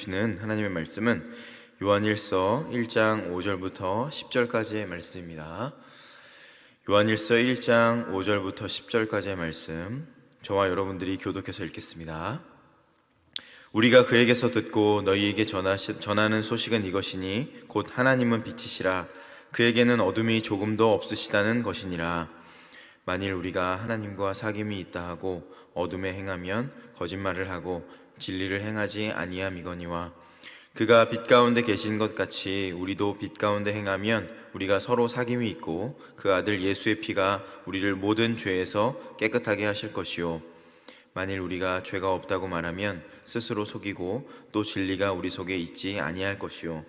주시는 하나님의 말씀은 요한일서 1장 5절부터 10절까지의 말씀입니다. 요한일서 1장 5절부터 10절까지의 말씀, 저와 여러분들이 교독해서 읽겠습니다. 우리가 그에게서 듣고 너희에게 전하는 소식은 이것이니 곧 하나님은 빛이시라. 그에게는 어둠이 조금도 없으시다는 것이니라. 만일 우리가 하나님과 사귐이 있다 하고 어둠에 행하면 거짓말을 하고 진리를 행하지 아니함이거니와, 그가 빛 가운데 계신 것 같이 우리도 빛 가운데 행하면 우리가 서로 사귐이 있고 그 아들 예수의 피가 우리를 모든 죄에서 깨끗하게 하실 것이요, 만일 우리가 죄가 없다고 말하면 스스로 속이고 또 진리가 우리 속에 있지 아니할 것이요,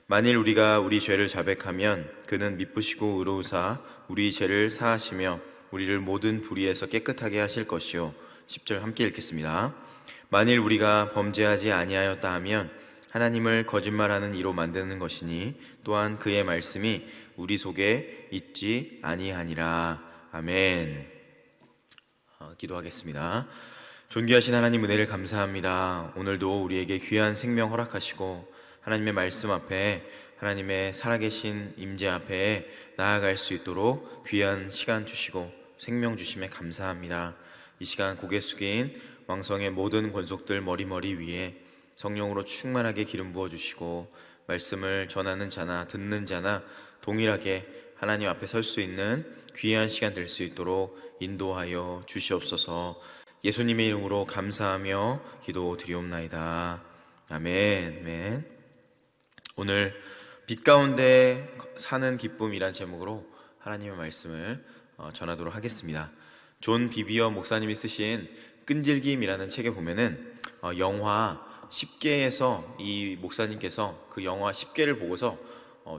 만일 우리가 우리 죄를 자백하면 그는 미쁘시고 의로우사 우리 죄를 사하시며 우리를 모든 불의에서 깨끗하게 하실 것이요. 10절 함께 읽겠습니다. 만일 우리가 범죄하지 아니하였다 하면 하나님을 거짓말하는 이로 만드는 것이니 또한 그의 말씀이 우리 속에 있지 아니하니라. 아멘. 기도하겠습니다. 존귀하신 하나님, 은혜를 감사합니다. 오늘도 우리에게 귀한 생명 허락하시고 하나님의 말씀 앞에, 하나님의 살아계신 임재 앞에 나아갈 수 있도록 귀한 시간 주시고 생명 주심에 감사합니다. 이 시간 고개 숙인 왕성의 모든 권속들 머리 위에 성령으로 충만하게 기름 부어주시고 말씀을 전하는 자나 듣는 자나 동일하게 하나님 앞에 설 수 있는 귀한 시간 될 수 있도록 인도하여 주시옵소서. 예수님의 이름으로 감사하며 기도드리옵나이다. 아멘. 오늘 빛 가운데 사는 기쁨이란 제목으로 하나님의 말씀을 전하도록 하겠습니다. 존 비비어 목사님이 쓰신 끈질김이라는 책에 보면은 영화 10개에서 이 목사님께서 그 영화 10개를 보고서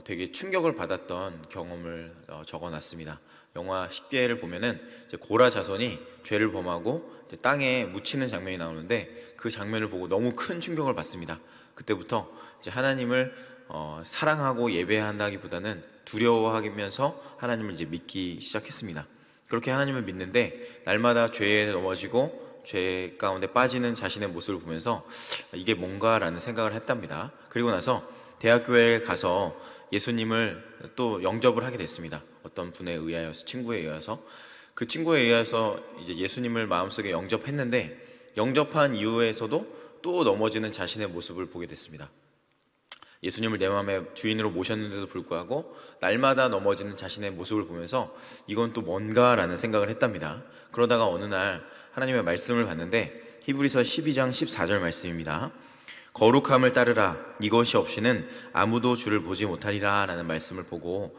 되게 충격을 받았던 경험을 적어놨습니다. 영화 10개를 보면은 이제 고라 자손이 죄를 범하고 이제 땅에 묻히는 장면이 나오는데, 그 장면을 보고 너무 큰 충격을 받습니다. 그때부터 이제 하나님을 사랑하고 예배한다기보다는 두려워하면서 하나님을 이제 믿기 시작했습니다. 그렇게 하나님을 믿는데 날마다 죄에 넘어지고 죄 가운데 빠지는 자신의 모습을 보면서 이게 뭔가라는 생각을 했답니다. 그리고 나서 대학교에 가서 예수님을 또 영접을 하게 됐습니다. 어떤 분에 의하여서, 친구에 의해서. 그 친구에 의해서 이제 예수님을 마음속에 영접했는데, 영접한 이후에서도 또 넘어지는 자신의 모습을 보게 됐습니다. 예수님을 내 마음의 주인으로 모셨는데도 불구하고 날마다 넘어지는 자신의 모습을 보면서 이건 또 뭔가라는 생각을 했답니다. 그러다가 어느 날 하나님의 말씀을 봤는데 히브리서 12장 14절 말씀입니다. 거룩함을 따르라, 이것이 없이는 아무도 주를 보지 못하리라 라는 말씀을 보고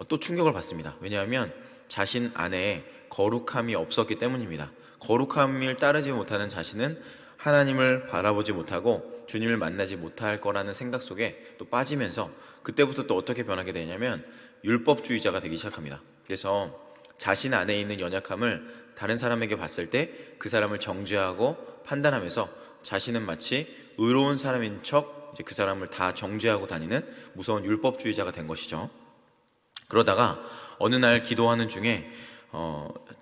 또 충격을 받습니다. 왜냐하면 자신 안에 거룩함이 없었기 때문입니다. 거룩함을 따르지 못하는 자신은 하나님을 바라보지 못하고 주님을 만나지 못할 거라는 생각 속에 또 빠지면서 그때부터 또 어떻게 변하게 되냐면 율법주의자가 되기 시작합니다. 그래서 자신 안에 있는 연약함을 다른 사람에게 봤을 때 그 사람을 정죄하고 판단하면서 자신은 마치 의로운 사람인 척 이제 그 사람을 다 정죄하고 다니는 무서운 율법주의자가 된 것이죠. 그러다가 어느 날 기도하는 중에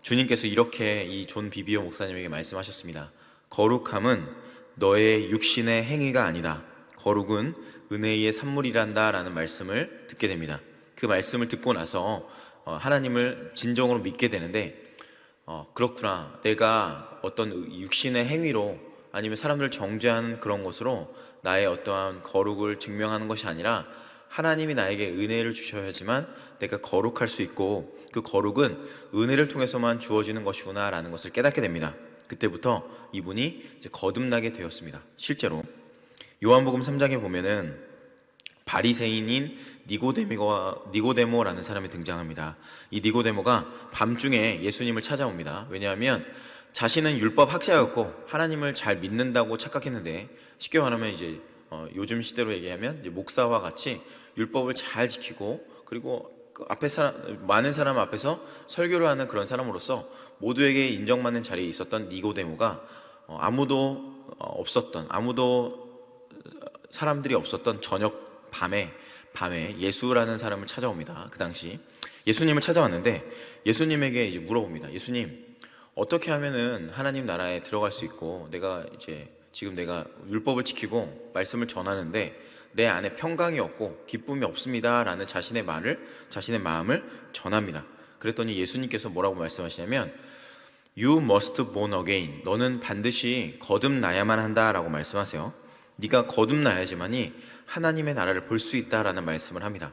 주님께서 이렇게 이 존 비비오 목사님에게 말씀하셨습니다. 거룩함은 너의 육신의 행위가 아니다. 거룩은 은혜의 산물이란다 라는 말씀을 듣게 됩니다. 그 말씀을 듣고 나서 하나님을 진정으로 믿게 되는데, 그렇구나, 내가 어떤 육신의 행위로 아니면 사람들을 정죄하는 그런 것으로 나의 어떠한 거룩을 증명하는 것이 아니라 하나님이 나에게 은혜를 주셔야지만 내가 거룩할 수 있고, 그 거룩은 은혜를 통해서만 주어지는 것이구나 라는 것을 깨닫게 됩니다. 그때부터 이분이 이제 거듭나게 되었습니다. 실제로 요한복음 3장에 보면은 바리새인인 니고데모라는 사람이 등장합니다. 이 니고데모가 밤중에 예수님을 찾아옵니다. 왜냐하면 자신은 율법 학자였고 하나님을 잘 믿는다고 착각했는데, 쉽게 말하면 이제 요즘 시대로 얘기하면 이제 목사와 같이 율법을 잘 지키고, 그리고 그 많은 사람 앞에서 설교를 하는 그런 사람으로서 모두에게 인정받는 자리에 있었던 니고데모가 아무도 사람들이 없었던 저녁 밤에 예수라는 사람을 찾아옵니다. 그 당시 예수님을 찾아왔는데 예수님에게 이제 물어봅니다. 예수님, 어떻게 하면은 하나님 나라에 들어갈 수 있고 내가 이제 지금 내가 율법을 지키고 말씀을 전하는데 내 안에 평강이 없고 기쁨이 없습니다 라는 자신의 마음을 전합니다. 그랬더니 예수님께서 뭐라고 말씀하시냐면 You must born again. 너는 반드시 거듭나야만 한다라고 말씀하세요. 네가 거듭나야지만이 하나님의 나라를 볼 수 있다라는 말씀을 합니다.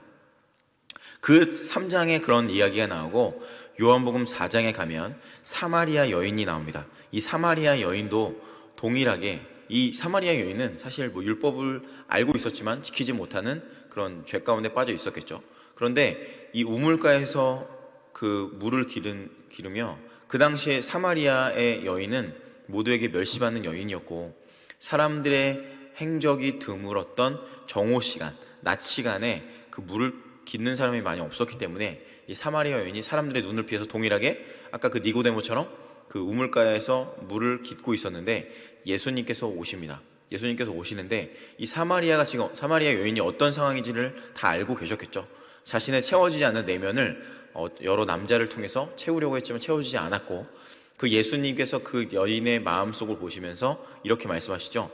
그 3장에 그런 이야기가 나오고 요한복음 4장에 가면 사마리아 여인이 나옵니다. 이 사마리아 여인도 동일하게, 이 사마리아 여인은 사실 율법을 알고 있었지만 지키지 못하는 그런 죄 가운데 빠져 있었겠죠. 그런데 이 우물가에서 그 물을 기르며, 그 당시에 사마리아의 여인은 모두에게 멸시받는 여인이었고 사람들의 행적이 드물었던 정오 시간, 낮 시간에 그 물을 깃는 사람이 많이 없었기 때문에 이 사마리아 여인이 사람들의 눈을 피해서 동일하게 아까 그 니고데모처럼 그 우물가에서 물을 깃고 있었는데 예수님께서 오십니다. 예수님께서 오시는데 이 사마리아 여인이 어떤 상황인지를 다 알고 계셨겠죠. 자신의 채워지지 않는 내면을 여러 남자를 통해서 채우려고 했지만 채워지지 않았고, 그 예수님께서 그 여인의 마음속을 보시면서 이렇게 말씀하시죠.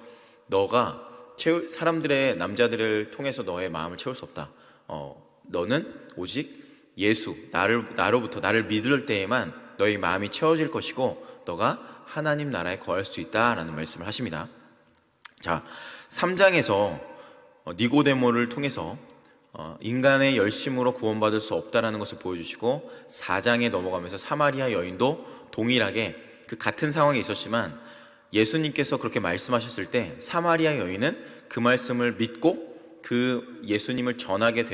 너가 사람들의 남자들을 통해서 너의 마음을 채울 수 없다. 너는 오직 예수, 나로부터 나를 믿을 때에만 너의 마음이 채워질 것이고 너가 하나님 나라에 거할 수 있다라는 말씀을 하십니다. 자, 3장에서 니고데모를 통해서 인간의 열심으로 구원받을 수 없다라는 것을 보여주시고 4장에 넘어가면서 사마리아 여인도 동일하게 그 같은 상황이 있었지만 예수님께서 그렇게 말씀하셨을 때 사마리아 여인은 그 말씀을 믿고 그 예수님을 전하게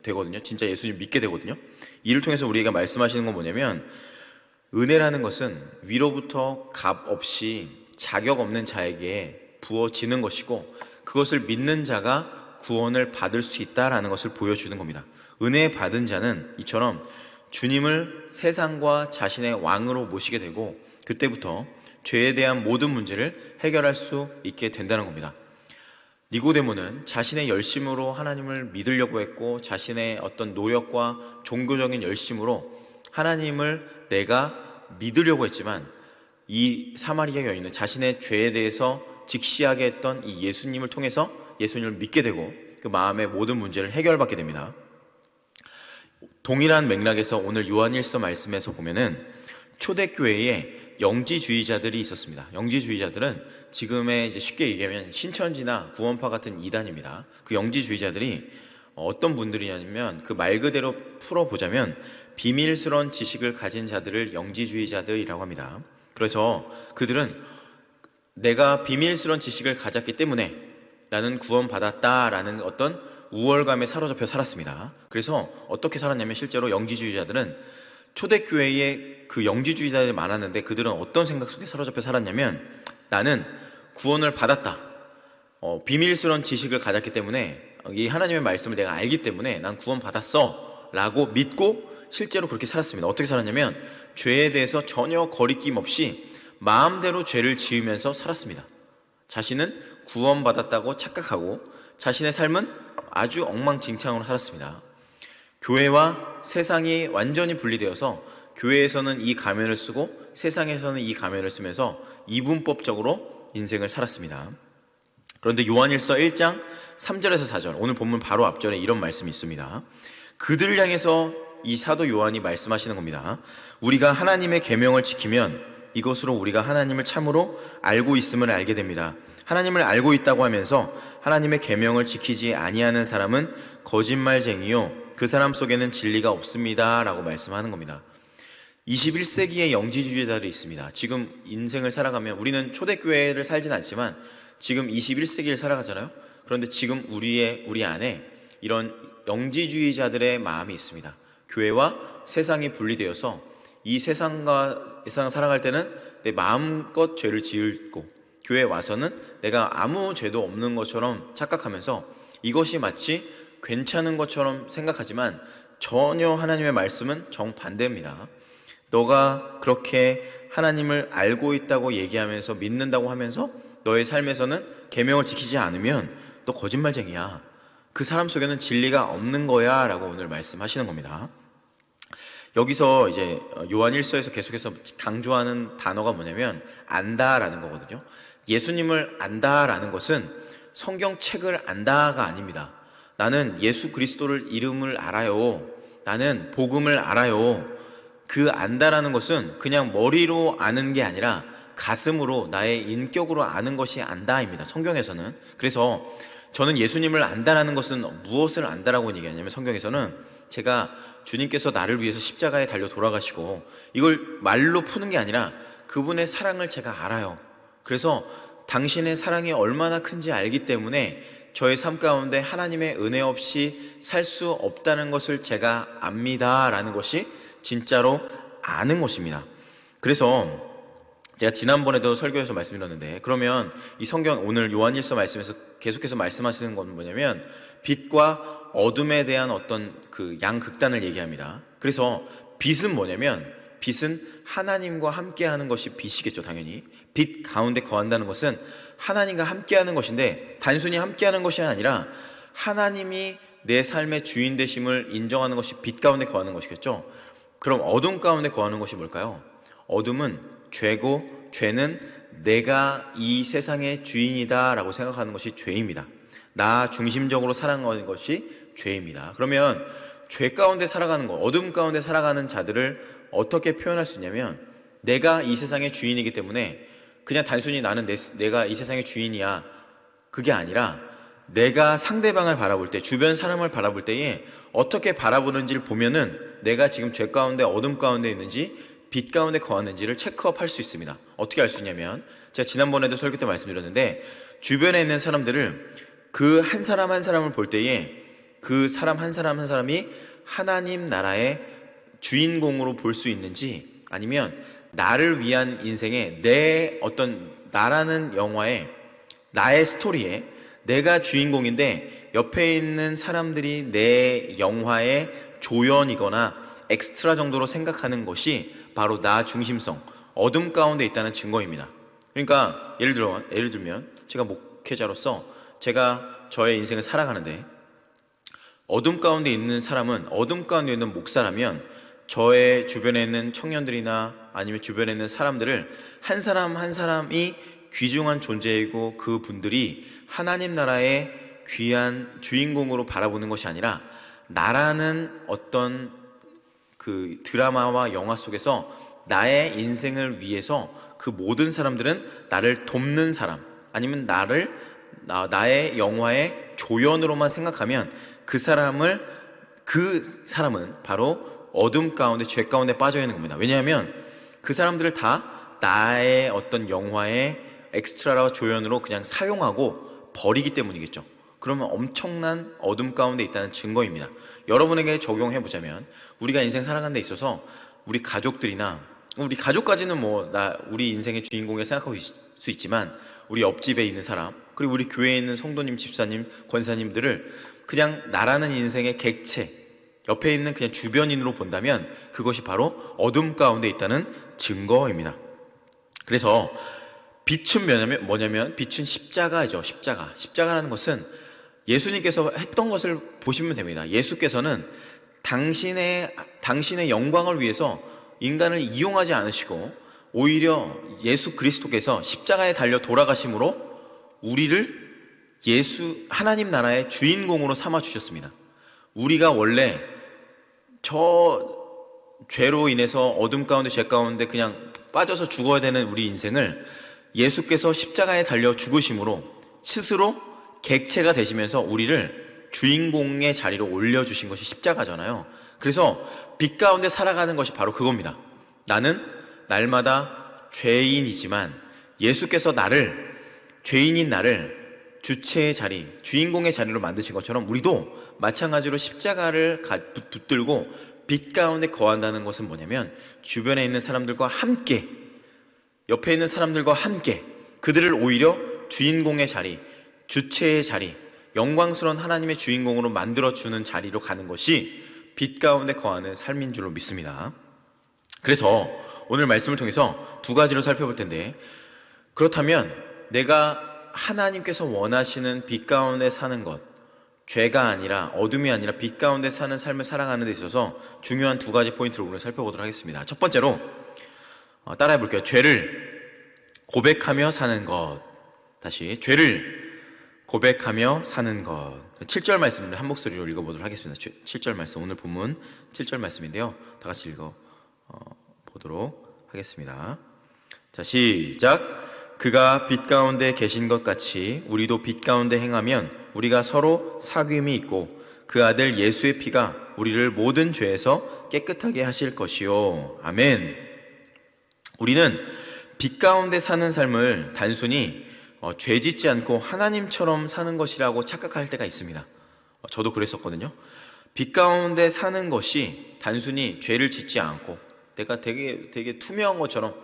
되거든요. 진짜 예수님 믿게 되거든요. 이를 통해서 우리가 말씀하시는 건 뭐냐면, 은혜라는 것은 위로부터 값 없이 자격 없는 자에게 부어지는 것이고 그것을 믿는 자가 구원을 받을 수 있다라는 것을 보여주는 겁니다. 은혜 받은 자는 이처럼 주님을 세상과 자신의 왕으로 모시게 되고 그때부터 죄에 대한 모든 문제를 해결할 수 있게 된다는 겁니다. 니고데모는 자신의 열심으로 하나님을 믿으려고 했고 자신의 어떤 노력과 종교적인 열심으로 하나님을 내가 믿으려고 했지만, 이 사마리아 여인은 자신의 죄에 대해서 직시하게 했던 이 예수님을 통해서 예수님을 믿게 되고 그 마음의 모든 문제를 해결받게 됩니다. 동일한 맥락에서 오늘 요한일서 말씀에서 보면은 초대교회에 영지주의자들이 있었습니다. 영지주의자들은 지금의 이제 쉽게 얘기하면 신천지나 구원파 같은 이단입니다. 그 영지주의자들이 어떤 분들이냐면 그 말 그대로 풀어보자면 비밀스러운 지식을 가진 자들을 영지주의자들이라고 합니다. 그래서 그들은 내가 비밀스러운 지식을 가졌기 때문에 나는 구원받았다라는 어떤 우월감에 사로잡혀 살았습니다. 그래서 어떻게 살았냐면 실제로 영지주의자들은 초대교회에 그 영지주의자들이 많았는데 그들은 어떤 생각 속에 사로잡혀 살았냐면 나는 구원을 받았다. 비밀스러운 지식을 가졌기 때문에 이 하나님의 말씀을 내가 알기 때문에 난 구원받았어 라고 믿고 실제로 그렇게 살았습니다. 어떻게 살았냐면 죄에 대해서 전혀 거리낌 없이 마음대로 죄를 지으면서 살았습니다. 자신은 구원받았다고 착각하고 자신의 삶은 아주 엉망진창으로 살았습니다. 교회와 세상이 완전히 분리되어서 교회에서는 이 가면을 쓰고 세상에서는 이 가면을 쓰면서 이분법적으로 인생을 살았습니다. 그런데 요한일서 1장 3절에서 4절, 오늘 본문 바로 앞절에 이런 말씀이 있습니다. 그들을 향해서 이 사도 요한이 말씀하시는 겁니다. 우리가 하나님의 계명을 지키면 이것으로 우리가 하나님을 참으로 알고 있음을 알게 됩니다. 하나님을 알고 있다고 하면서 하나님의 계명을 지키지 아니하는 사람은 거짓말쟁이요 그 사람 속에는 진리가 없습니다 라고 말씀하는 겁니다. 21세기의 영지주의자들이 있습니다. 지금 인생을 살아가면 우리는 초대교회를 살진 않지만 지금 21세기를 살아가잖아요. 그런데 지금 우리 안에 이런 영지주의자들의 마음이 있습니다. 교회와 세상이 분리되어서 이 세상과 살아갈 때는 내 마음껏 죄를 지을고 교회에 와서는 내가 아무 죄도 없는 것처럼 착각하면서 이것이 마치 괜찮은 것처럼 생각하지만 전혀 하나님의 말씀은 정반대입니다. 너가 그렇게 하나님을 알고 있다고 얘기하면서 믿는다고 하면서 너의 삶에서는 계명을 지키지 않으면 너 거짓말쟁이야. 그 사람 속에는 진리가 없는 거야 라고 오늘 말씀하시는 겁니다. 여기서 이제 요한 1서에서 계속해서 강조하는 단어가 뭐냐면 안다라는 거거든요. 예수님을 안다라는 것은 성경책을 안다가 아닙니다. 나는 예수 그리스도를 이름을 알아요. 나는 복음을 알아요. 그 안다라는 것은 그냥 머리로 아는 게 아니라 가슴으로 나의 인격으로 아는 것이 안다입니다. 성경에서는. 그래서 저는 예수님을 안다라는 것은 무엇을 안다라고 얘기하냐면, 성경에서는 제가 주님께서 나를 위해서 십자가에 달려 돌아가시고 이걸 말로 푸는 게 아니라 그분의 사랑을 제가 알아요. 그래서 당신의 사랑이 얼마나 큰지 알기 때문에 저의 삶 가운데 하나님의 은혜 없이 살 수 없다는 것을 제가 압니다 라는 것이 진짜로 아는 것입니다. 그래서 제가 지난번에도 설교에서 말씀드렸는데, 그러면 이 성경 오늘 요한일서 말씀에서 계속해서 말씀하시는 건 뭐냐면 빛과 어둠에 대한 어떤 그 양극단을 얘기합니다. 그래서 빛은 뭐냐면, 빛은 하나님과 함께하는 것이 빛이겠죠. 당연히 빛 가운데 거한다는 것은 하나님과 함께하는 것인데, 단순히 함께하는 것이 아니라 하나님이 내 삶의 주인 되심을 인정하는 것이 빛 가운데 거하는 것이겠죠. 그럼 어둠 가운데 거하는 것이 뭘까요? 어둠은 죄고, 죄는 내가 이 세상의 주인이다 라고 생각하는 것이 죄입니다. 나 중심적으로 살아가는 것이 죄입니다. 그러면 죄 가운데 살아가는 것, 어둠 가운데 살아가는 자들을 어떻게 표현할 수 있냐면, 내가 이 세상의 주인이기 때문에 그냥 단순히 나는 내가 이 세상의 주인이야, 그게 아니라 내가 상대방을 바라볼 때, 주변 사람을 바라볼 때에 어떻게 바라보는지를 보면은 내가 지금 죄 가운데, 어둠 가운데 있는지 빛 가운데 거하는지를 체크업 할 수 있습니다. 어떻게 알 수 있냐면, 제가 지난번에도 설교 때 말씀드렸는데, 주변에 있는 사람들을, 그 한 사람 한 사람을 볼 때에 그 사람 한 사람 한 사람이 하나님 나라의 주인공으로 볼 수 있는지, 아니면 나를 위한 인생에 내 어떤 나라는 영화에, 나의 스토리에 내가 주인공인데 옆에 있는 사람들이 내 영화의 조연이거나 엑스트라 정도로 생각하는 것이 바로 나 중심성, 어둠 가운데 있다는 증거입니다. 그러니까 예를 들면 제가 목회자로서 제가 저의 인생을 살아가는데, 어둠 가운데 있는 사람은, 어둠 가운데 있는 목사라면 저의 주변에 있는 청년들이나 아니면 주변에 있는 사람들을 한 사람 한 사람이 귀중한 존재이고 그 분들이 하나님 나라의 귀한 주인공으로 바라보는 것이 아니라, 나라는 어떤 그 드라마와 영화 속에서 나의 인생을 위해서 그 모든 사람들은 나를 돕는 사람, 아니면 나의 영화의 조연으로만 생각하면 그 사람은 바로 어둠 가운데, 죄 가운데 빠져 있는 겁니다. 왜냐하면 그 사람들을 다 나의 어떤 영화의 엑스트라와 조연으로 그냥 사용하고 버리기 때문이겠죠. 그러면 엄청난 어둠 가운데 있다는 증거입니다. 여러분에게 적용해보자면, 우리가 인생 살아가는 데 있어서 우리 가족들이나, 우리 가족까지는 우리 인생의 주인공에 생각하고 수 있지만, 우리 옆집에 있는 사람, 그리고 우리 교회에 있는 성도님, 집사님, 권사님들을 그냥 나라는 인생의 객체, 옆에 있는 그냥 주변인으로 본다면 그것이 바로 어둠 가운데 있다는 증거입니다. 그래서 빛은 뭐냐면 빛은 십자가죠. 십자가라는 것은 예수님께서 했던 것을 보시면 됩니다. 예수께서는 당신의 영광을 위해서 인간을 이용하지 않으시고, 오히려 예수 그리스도께서 십자가에 달려 돌아가심으로 우리를 하나님 나라의 주인공으로 삼아 주셨습니다. 우리가 원래 저 죄로 인해서 어둠 가운데, 죄 가운데 그냥 빠져서 죽어야 되는 우리 인생을 예수께서 십자가에 달려 죽으심으로 스스로 객체가 되시면서 우리를 주인공의 자리로 올려주신 것이 십자가잖아요. 그래서 빛 가운데 살아가는 것이 바로 그겁니다. 나는 날마다 죄인이지만 예수께서 죄인인 나를 주체의 자리, 주인공의 자리로 만드신 것처럼 우리도 마찬가지로 십자가를 붙들고 빛 가운데 거한다는 것은 뭐냐면, 주변에 있는 사람들과 함께, 옆에 있는 사람들과 함께 그들을 오히려 주인공의 자리, 주체의 자리, 영광스러운 하나님의 주인공으로 만들어주는 자리로 가는 것이 빛 가운데 거하는 삶인 줄로 믿습니다. 그래서 오늘 말씀을 통해서 두 가지를 살펴볼 텐데, 그렇다면 내가 하나님께서 원하시는 빛 가운데 사는 것, 죄가 아니라, 어둠이 아니라 빛 가운데 사는 삶을 살아가는 데 있어서 중요한 두 가지 포인트를 오늘 살펴보도록 하겠습니다. 첫 번째로 따라해 볼게요. 죄를 고백하며 사는 것. 다시 죄를 고백하며 사는 것. 7절 말씀을 한 목소리로 읽어보도록 하겠습니다. 7절 말씀, 오늘 본문 7절 말씀인데요, 다 같이 읽어보도록 하겠습니다. 자, 시작. 그가 빛 가운데 계신 것 같이 우리도 빛 가운데 행하면 우리가 서로 사귐이 있고 그 아들 예수의 피가 우리를 모든 죄에서 깨끗하게 하실 것이요. 아멘. 우리는 빛 가운데 사는 삶을 단순히 죄 짓지 않고 하나님처럼 사는 것이라고 착각할 때가 있습니다. 저도 그랬었거든요. 빛 가운데 사는 것이 단순히 죄를 짓지 않고 내가 되게 투명한 것처럼,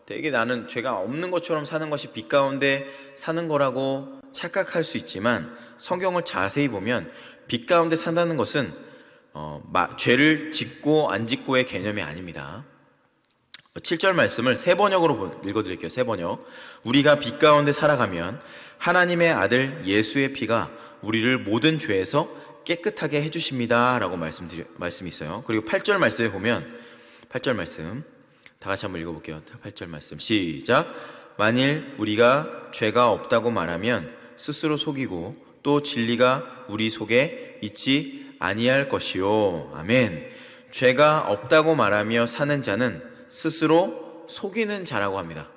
되게 나는 죄가 없는 것처럼 사는 것이 빛 가운데 사는 거라고 착각할 수 있지만, 성경을 자세히 보면 빛 가운데 산다는 것은 죄를 짓고 안 짓고의 개념이 아닙니다. 7절 말씀을 세 번역으로 읽어드릴게요. 세 번역. 우리가 빛 가운데 살아가면 하나님의 아들 예수의 피가 우리를 모든 죄에서 깨끗하게 해주십니다 라고 말씀이 있어요. 그리고 8절 말씀에 보면 8절 말씀 다 같이 한번 읽어볼게요. 8절 말씀 시작. 만일 우리가 죄가 없다고 말하면 스스로 속이고 또 진리가 우리 속에 있지 아니할 것이요. 아멘. 죄가 없다고 말하며 사는 자는 스스로 속이는 자라고 합니다.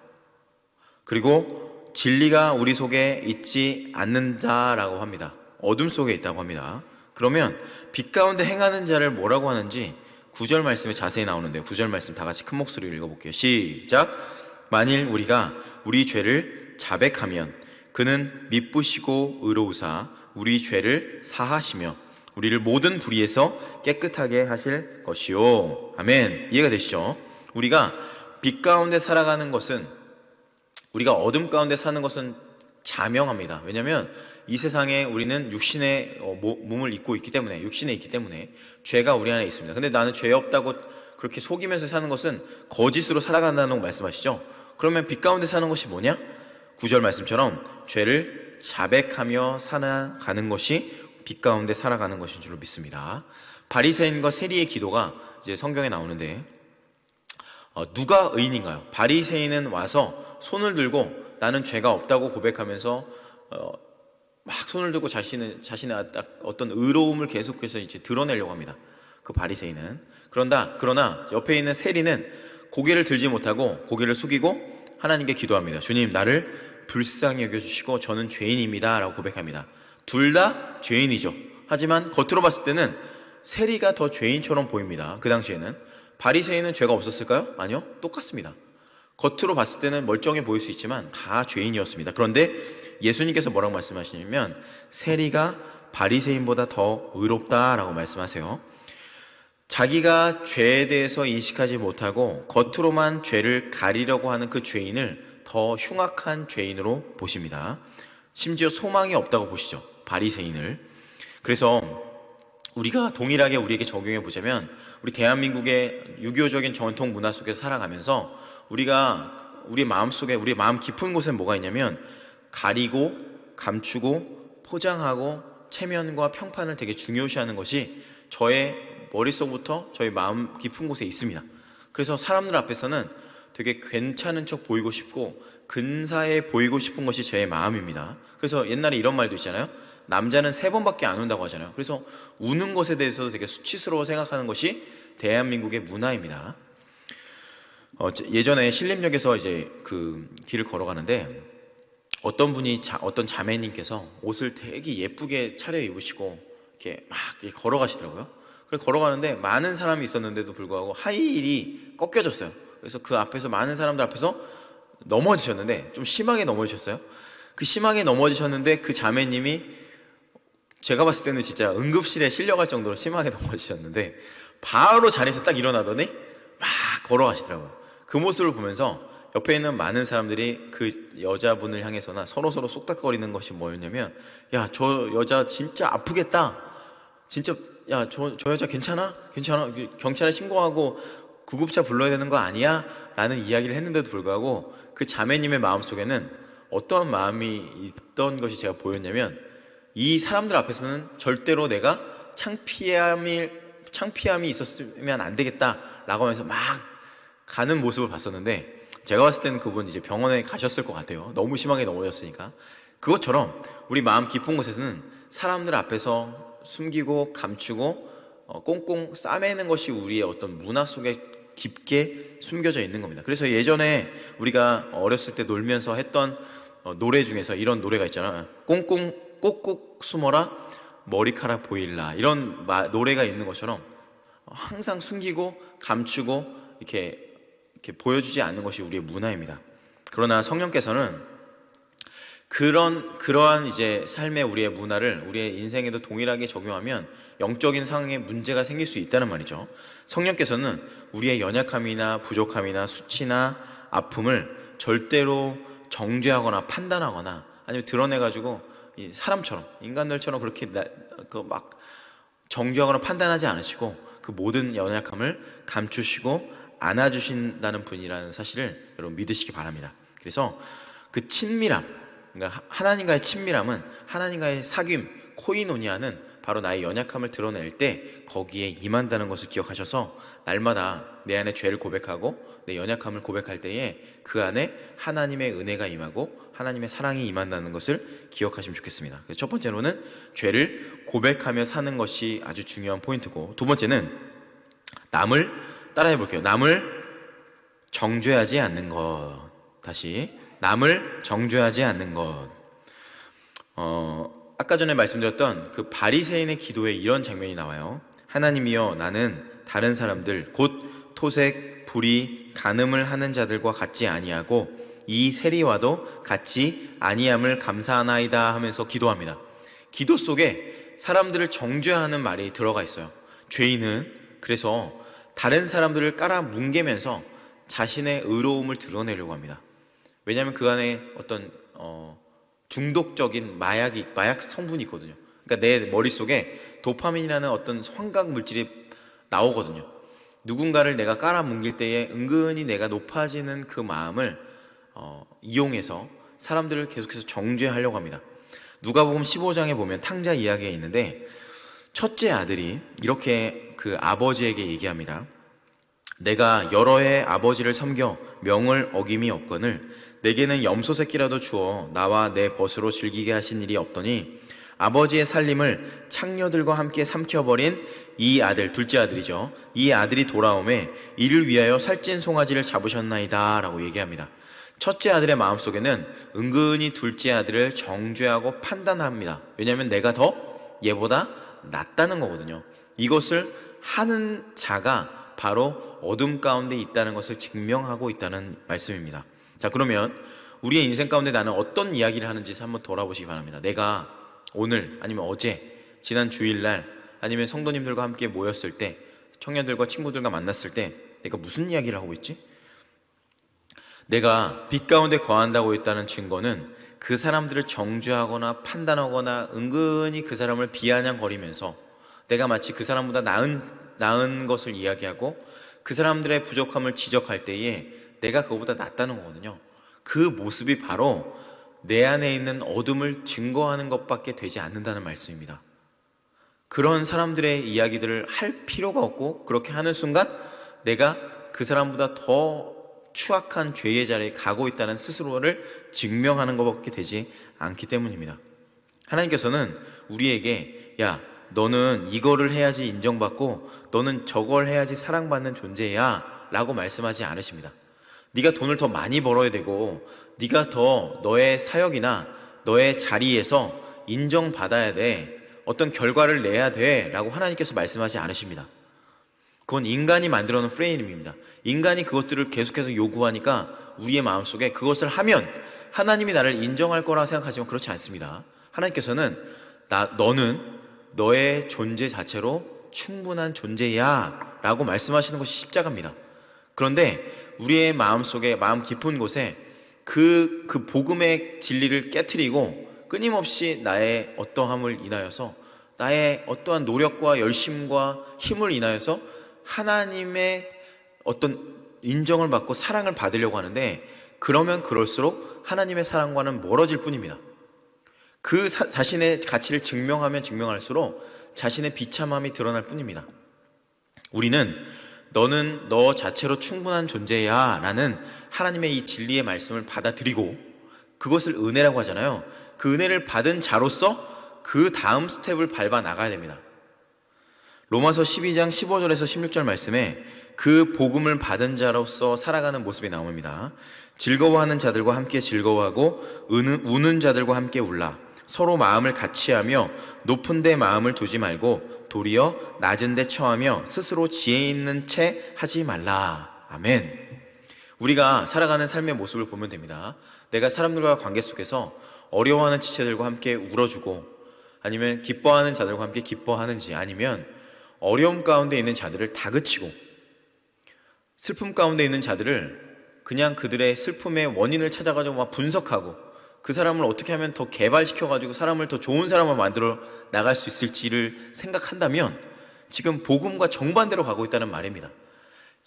그리고 진리가 우리 속에 있지 않는 자라고 합니다. 어둠 속에 있다고 합니다. 그러면 빛 가운데 행하는 자를 뭐라고 하는지 9절 말씀에 자세히 나오는데요. 9절 말씀 다 같이 큰 목소리로 읽어볼게요. 시작. 만일 우리가 우리 죄를 자백하면 그는 미쁘시고 의로우사 우리 죄를 사하시며 우리를 모든 불의에서 깨끗하게 하실 것이요. 아멘. 이해가 되시죠? 우리가 빛 가운데 살아가는 것은, 우리가 어둠 가운데 사는 것은 자명합니다. 왜냐하면 이 세상에 우리는 육신의 몸을 입고 있기 때문에, 육신에 있기 때문에 죄가 우리 안에 있습니다. 근데 나는 죄 없다고 그렇게 속이면서 사는 것은 거짓으로 살아간다는 거 말씀하시죠? 그러면 빛 가운데 사는 것이 뭐냐? 9절 말씀처럼 죄를 자백하며 살아가는 것이 빛 가운데 살아가는 것인 줄로 믿습니다. 바리새인과 세리의 기도가 이제 성경에 나오는데, 누가 의인인가요? 바리새인은 와서 손을 들고 나는 죄가 없다고 고백하면서 막 손을 들고 자신의 어떤 의로움을 계속해서 이제 드러내려고 합니다. 그 바리새인은. 그러나 옆에 있는 세리는 고개를 들지 못하고 고개를 숙이고 하나님께 기도합니다. 주님, 나를 불쌍히 여겨주시고 저는 죄인입니다 라고 고백합니다. 둘 다 죄인이죠. 하지만 겉으로 봤을 때는 세리가 더 죄인처럼 보입니다. 그 당시에는. 바리새인은 죄가 없었을까요? 아니요, 똑같습니다. 겉으로 봤을 때는 멀쩡해 보일 수 있지만 다 죄인이었습니다. 그런데 예수님께서 뭐라고 말씀하시냐면 세리가 바리새인보다 더 의롭다라고 말씀하세요. 자기가 죄에 대해서 인식하지 못하고 겉으로만 죄를 가리려고 하는 그 죄인을 더 흉악한 죄인으로 보십니다. 심지어 소망이 없다고 보시죠, 바리새인을. 그래서 우리가 동일하게 우리에게 적용해 보자면, 우리 대한민국의 유교적인 전통 문화 속에서 살아가면서 우리 마음속에, 우리 마음 깊은 곳에 뭐가 있냐면 가리고 감추고 포장하고 체면과 평판을 되게 중요시하는 것이 저의 머릿속부터 저희 마음 깊은 곳에 있습니다. 그래서 사람들 앞에서는 되게 괜찮은 척 보이고 싶고 근사해 보이고 싶은 것이 제 마음입니다. 그래서 옛날에 이런 말도 있잖아요. 남자는 3번밖에 안 운다고 하잖아요. 그래서 우는 것에 대해서도 되게 수치스러워 생각하는 것이 대한민국의 문화입니다. 예전에 신림역에서 이제 그 길을 걸어가는데 어떤 자매님께서 옷을 되게 예쁘게 차려 입으시고 이렇게 막 걸어가시더라고요. 그래서 걸어가는데 많은 사람이 있었는데도 불구하고 하이힐이 꺾여졌어요. 그래서 그 앞에서 많은 사람들 앞에서 넘어지셨는데, 좀 심하게 넘어지셨어요. 그 심하게 넘어지셨는데 그 자매님이 제가 봤을 때는 진짜 응급실에 실려갈 정도로 심하게 넘어지셨는데 바로 자리에서 딱 일어나더니 막 걸어가시더라고요. 그 모습을 보면서 옆에 있는 많은 사람들이 그 여자분을 향해서나 서로 쏙닥거리는 것이 뭐였냐면, 야, 저 여자 진짜 아프겠다. 진짜, 야, 저 여자 괜찮아? 경찰에 신고하고 구급차 불러야 되는 거 아니야? 라는 이야기를 했는데도 불구하고 그 자매님의 마음속에는 어떠한 마음이 있던 것이 제가 보였냐면, 이 사람들 앞에서는 절대로 내가 창피함이 있었으면 안 되겠다라고 하면서 막 가는 모습을 봤었는데, 제가 봤을 때는 그분 이제 병원에 가셨을 것 같아요. 너무 심하게 넘어졌으니까. 그것처럼 우리 마음 깊은 곳에서는 사람들 앞에서 숨기고 감추고 꽁꽁 싸매는 것이 우리의 어떤 문화 속에 깊게 숨겨져 있는 겁니다. 그래서 예전에 우리가 어렸을 때 놀면서 했던 노래 중에서 이런 노래가 있잖아. 꽁꽁 꼭꼭 숨어라 머리카락 보일라, 이런 노래가 있는 것처럼 항상 숨기고 감추고 이렇게 보여주지 않는 것이 우리의 문화입니다. 그러나 성령께서는 그러한 이제 삶의 우리의 문화를 우리의 인생에도 동일하게 적용하면 영적인 상황에 문제가 생길 수 있다는 말이죠. 성령께서는 우리의 연약함이나 부족함이나 수치나 아픔을 절대로 정죄하거나 판단하거나 아니면 드러내가지고 사람처럼 인간들처럼 그렇게 막 정죄하거나 판단하지 않으시고 그 모든 연약함을 감추시고 안아주신다는 분이라는 사실을 여러분 믿으시기 바랍니다. 그래서 그 친밀함, 그러니까 하나님과의 친밀함은, 하나님과의 사귐, 코이노니아는 바로 나의 연약함을 드러낼 때 거기에 임한다는 것을 기억하셔서 날마다 내 안에 죄를 고백하고 내 연약함을 고백할 때에 그 안에 하나님의 은혜가 임하고 하나님의 사랑이 임한다는 것을 기억하시면 좋겠습니다. 그래서 첫 번째로는 죄를 고백하며 사는 것이 아주 중요한 포인트고, 두 번째는 남을 따라해 볼게요. 남을 정죄하지 않는 것. 다시 남을 정죄하지 않는 것. 아까 전에 말씀드렸던 그 바리새인의 기도에 이런 장면이 나와요. 하나님이여, 나는 다른 사람들 곧 토색, 불의, 간음을 하는 자들과 같지 아니하고 이 세리와도 같이 아니함을 감사하나이다 하면서 기도합니다. 기도 속에 사람들을 정죄하는 말이 들어가 있어요. 죄인은 그래서 다른 사람들을 깔아뭉개면서 자신의 의로움을 드러내려고 합니다. 왜냐하면 그 안에 어떤 중독적인 마약 성분이 있거든요. 그러니까 내 머릿속에 도파민이라는 어떤 환각 물질이 나오거든요. 누군가를 내가 깔아뭉길 때에 은근히 내가 높아지는 그 마음을 이용해서 사람들을 계속해서 정죄하려고 합니다. 누가복음 15장에 보면 탕자 이야기가 있는데 첫째 아들이 이렇게 그 아버지에게 얘기합니다. 내가 여러 해 아버지를 섬겨 명을 어김이 없거늘 내게는 염소 새끼라도 주어 나와 내 벗으로 즐기게 하신 일이 없더니 아버지의 살림을 창녀들과 함께 삼켜버린 이 아들, 둘째 아들이죠. 이 아들이 돌아오매 이를 위하여 살찐 송아지를 잡으셨나이다 라고 얘기합니다. 첫째 아들의 마음속에는 은근히 둘째 아들을 정죄하고 판단합니다. 왜냐하면 내가 더 얘보다 낫다는 거거든요. 이것을 하는 자가 바로 어둠 가운데 있다는 것을 증명하고 있다는 말씀입니다. 자, 그러면 우리의 인생 가운데 나는 어떤 이야기를 하는지 한번 돌아보시기 바랍니다. 내가 오늘 아니면 어제 지난 주일날 아니면 성도님들과 함께 모였을 때, 청년들과 친구들과 만났을 때 내가 무슨 이야기를 하고 있지? 내가 빛 가운데 거한다고 했다는 증거는 그 사람들을 정죄하거나 판단하거나 은근히 그 사람을 비아냥거리면서 내가 마치 그 사람보다 나은 것을 이야기하고 그 사람들의 부족함을 지적할 때에 내가 그거보다 낫다는 거거든요. 그 모습이 바로 내 안에 있는 어둠을 증거하는 것밖에 되지 않는다는 말씀입니다. 그런 사람들의 이야기들을 할 필요가 없고, 그렇게 하는 순간 내가 그 사람보다 더 추악한 죄의 자리에 가고 있다는 스스로를 증명하는 것밖에 되지 않기 때문입니다. 하나님께서는 우리에게 야, 너는 이거를 해야지 인정받고 너는 저걸 해야지 사랑받는 존재야 라고 말씀하지 않으십니다. 네가 돈을 더 많이 벌어야 되고 네가 더 너의 사역이나 너의 자리에서 인정받아야 돼, 어떤 결과를 내야 돼 라고 하나님께서 말씀하지 않으십니다. 그건 인간이 만들어 놓은 프레임입니다. 인간이 그것들을 계속해서 요구하니까 우리의 마음속에 그것을 하면 하나님이 나를 인정할 거라 생각하지만 그렇지 않습니다. 하나님께서는 너는 너의 존재 자체로 충분한 존재야 라고 말씀하시는 것이 십자가입니다. 그런데 우리의 마음속에, 마음 깊은 곳에 그 복음의 진리를 깨트리고 끊임없이 나의 어떠함을 인하여서, 나의 어떠한 노력과 열심과 힘을 인하여서 하나님의 어떤 인정을 받고 사랑을 받으려고 하는데, 그러면 그럴수록 하나님의 사랑과는 멀어질 뿐입니다. 그 자신의 가치를 증명하면 증명할수록 자신의 비참함이 드러날 뿐입니다. 우리는 너는 너 자체로 충분한 존재야 라는 하나님의 이 진리의 말씀을 받아들이고 그것을 은혜라고 하잖아요. 그 은혜를 받은 자로서 그 다음 스텝을 밟아 나가야 됩니다. 로마서 12장 15절에서 16절 말씀에 그 복음을 받은 자로서 살아가는 모습이 나옵니다. 즐거워하는 자들과 함께 즐거워하고 우는 자들과 함께 울라. 서로 마음을 같이하며 높은 데 마음을 두지 말고 도리어 낮은 데 처하며 스스로 지혜 있는 채 하지 말라. 아멘. 우리가 살아가는 삶의 모습을 보면 됩니다. 내가 사람들과 관계 속에서 어려워하는 지체들과 함께 울어주고 아니면 기뻐하는 자들과 함께 기뻐하는지, 아니면 어려움 가운데 있는 자들을 다그치고 슬픔 가운데 있는 자들을 그냥 그들의 슬픔의 원인을 찾아가지고 막 분석하고 그 사람을 어떻게 하면 더 개발시켜가지고 사람을 더 좋은 사람을 만들어 나갈 수 있을지를 생각한다면 지금 복음과 정반대로 가고 있다는 말입니다.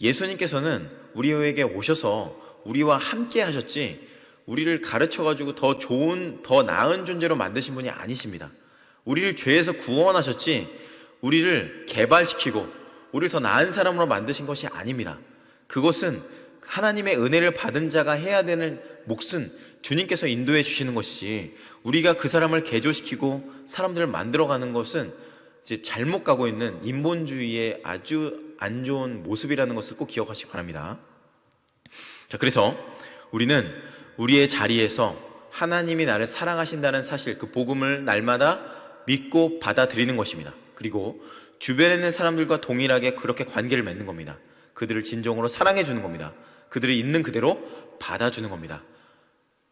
예수님께서는 우리에게 오셔서 우리와 함께 하셨지 우리를 가르쳐가지고 더 좋은, 더 나은 존재로 만드신 분이 아니십니다. 우리를 죄에서 구원하셨지 우리를 개발시키고 우리를 더 나은 사람으로 만드신 것이 아닙니다. 그것은 하나님의 은혜를 받은 자가 해야 되는 몫은 주님께서 인도해 주시는 것이지, 우리가 그 사람을 개조시키고 사람들을 만들어가는 것은 이제 잘못 가고 있는 인본주의의 아주 안 좋은 모습이라는 것을 꼭 기억하시기 바랍니다. 자, 그래서 우리는 우리의 자리에서 하나님이 나를 사랑하신다는 사실, 그 복음을 날마다 믿고 받아들이는 것입니다. 그리고 주변에 있는 사람들과 동일하게 그렇게 관계를 맺는 겁니다. 그들을 진정으로 사랑해 주는 겁니다. 그들을 있는 그대로 받아주는 겁니다.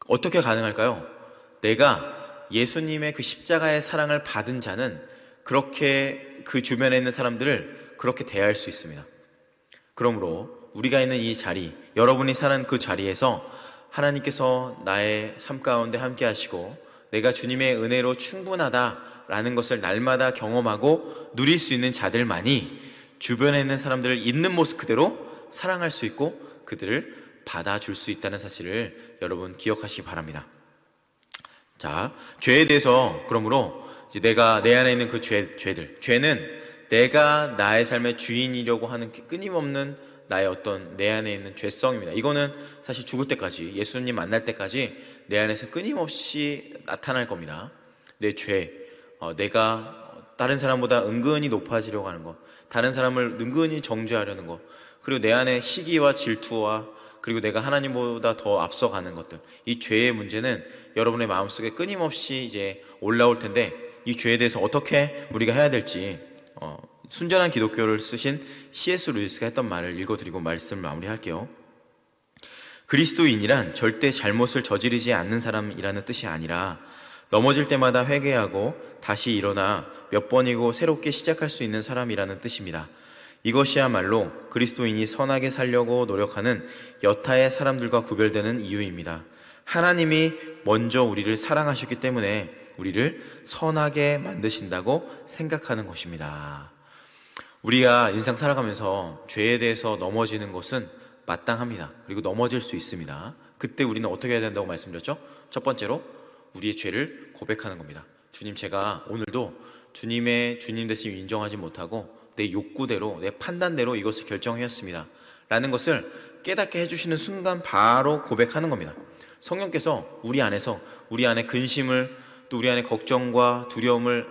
어떻게 가능할까요? 내가 예수님의 그 십자가의 사랑을 받은 자는 그렇게 그 주변에 있는 사람들을 그렇게 대할 수 있습니다. 그러므로 우리가 있는 이 자리, 여러분이 사는 그 자리에서 하나님께서 나의 삶 가운데 함께 하시고 내가 주님의 은혜로 충분하다라는 것을 날마다 경험하고 누릴 수 있는 자들만이 주변에 있는 사람들을 있는 모습 그대로 사랑할 수 있고 그들을 받아줄 수 있다는 사실을 여러분 기억하시기 바랍니다. 자, 죄에 대해서 그러므로 이제 내가 내 안에 있는 그 죄들, 죄는 내가 나의 삶의 주인이려고 하는 끊임없는 나의 어떤 내 안에 있는 죄성입니다. 이거는 사실 죽을 때까지, 예수님 만날 때까지 내 안에서 끊임없이 나타날 겁니다. 내 죄, 내가 다른 사람보다 은근히 높아지려고 하는 것, 다른 사람을 은근히 정죄하려는 것, 그리고 내 안에 시기와 질투와 그리고 내가 하나님보다 더 앞서가는 것들, 이 죄의 문제는 여러분의 마음속에 끊임없이 이제 올라올 텐데 이 죄에 대해서 어떻게 우리가 해야 될지 순전한 기독교를 쓰신 C.S. 루이스가 했던 말을 읽어드리고 말씀을 마무리할게요. 그리스도인이란 절대 잘못을 저지르지 않는 사람이라는 뜻이 아니라 넘어질 때마다 회개하고 다시 일어나 몇 번이고 새롭게 시작할 수 있는 사람이라는 뜻입니다. 이것이야말로 그리스도인이 선하게 살려고 노력하는 여타의 사람들과 구별되는 이유입니다. 하나님이 먼저 우리를 사랑하셨기 때문에 우리를 선하게 만드신다고 생각하는 것입니다. 우리가 인생 살아가면서 죄에 대해서 넘어지는 것은 마땅합니다. 그리고 넘어질 수 있습니다. 그때 우리는 어떻게 해야 된다고 말씀드렸죠? 첫 번째로 우리의 죄를 고백하는 겁니다. 주님, 제가 오늘도 주님의 주님 되심을 인정하지 못하고 내 욕구대로, 내 판단대로 이것을 결정하였습니다 라는 것을 깨닫게 해주시는 순간 바로 고백하는 겁니다. 성령께서 우리 안에서 우리 안에 근심을, 또 우리 안에 걱정과 두려움을,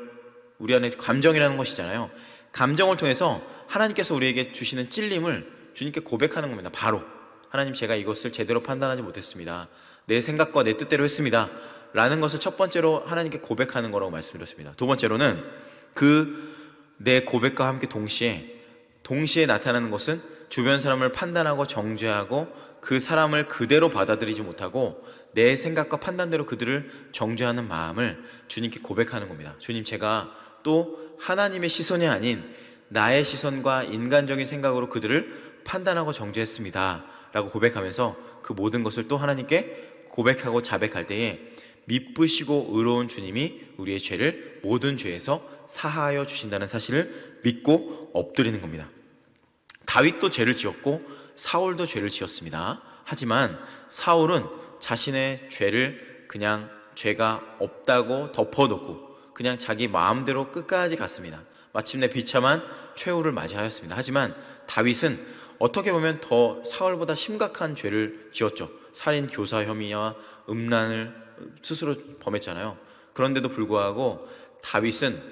우리 안에 감정이라는 것이잖아요. 감정을 통해서 하나님께서 우리에게 주시는 찔림을 주님께 고백하는 겁니다. 바로 하나님, 제가 이것을 제대로 판단하지 못했습니다. 내 생각과 내 뜻대로 했습니다 라는 것을 첫 번째로 하나님께 고백하는 거라고 말씀드렸습니다. 두 번째로는 내 고백과 함께 동시에 나타나는 것은 주변 사람을 판단하고 정죄하고 그 사람을 그대로 받아들이지 못하고 내 생각과 판단대로 그들을 정죄하는 마음을 주님께 고백하는 겁니다. 주님, 제가 또 하나님의 시선이 아닌 나의 시선과 인간적인 생각으로 그들을 판단하고 정죄했습니다 라고 고백하면서 그 모든 것을 또 하나님께 고백하고 자백할 때에 미쁘시고 의로운 주님이 우리의 죄를 모든 죄에서 사하여 주신다는 사실을 믿고 엎드리는 겁니다. 다윗도 죄를 지었고 사울도 죄를 지었습니다. 하지만 사울은 자신의 죄를 그냥 죄가 없다고 덮어놓고 그냥 자기 마음대로 끝까지 갔습니다. 마침내 비참한 최후를 맞이하였습니다. 하지만 다윗은 어떻게 보면 더 사울보다 심각한 죄를 지었죠. 살인, 교사 혐의와 음란을 스스로 범했잖아요. 그런데도 불구하고 다윗은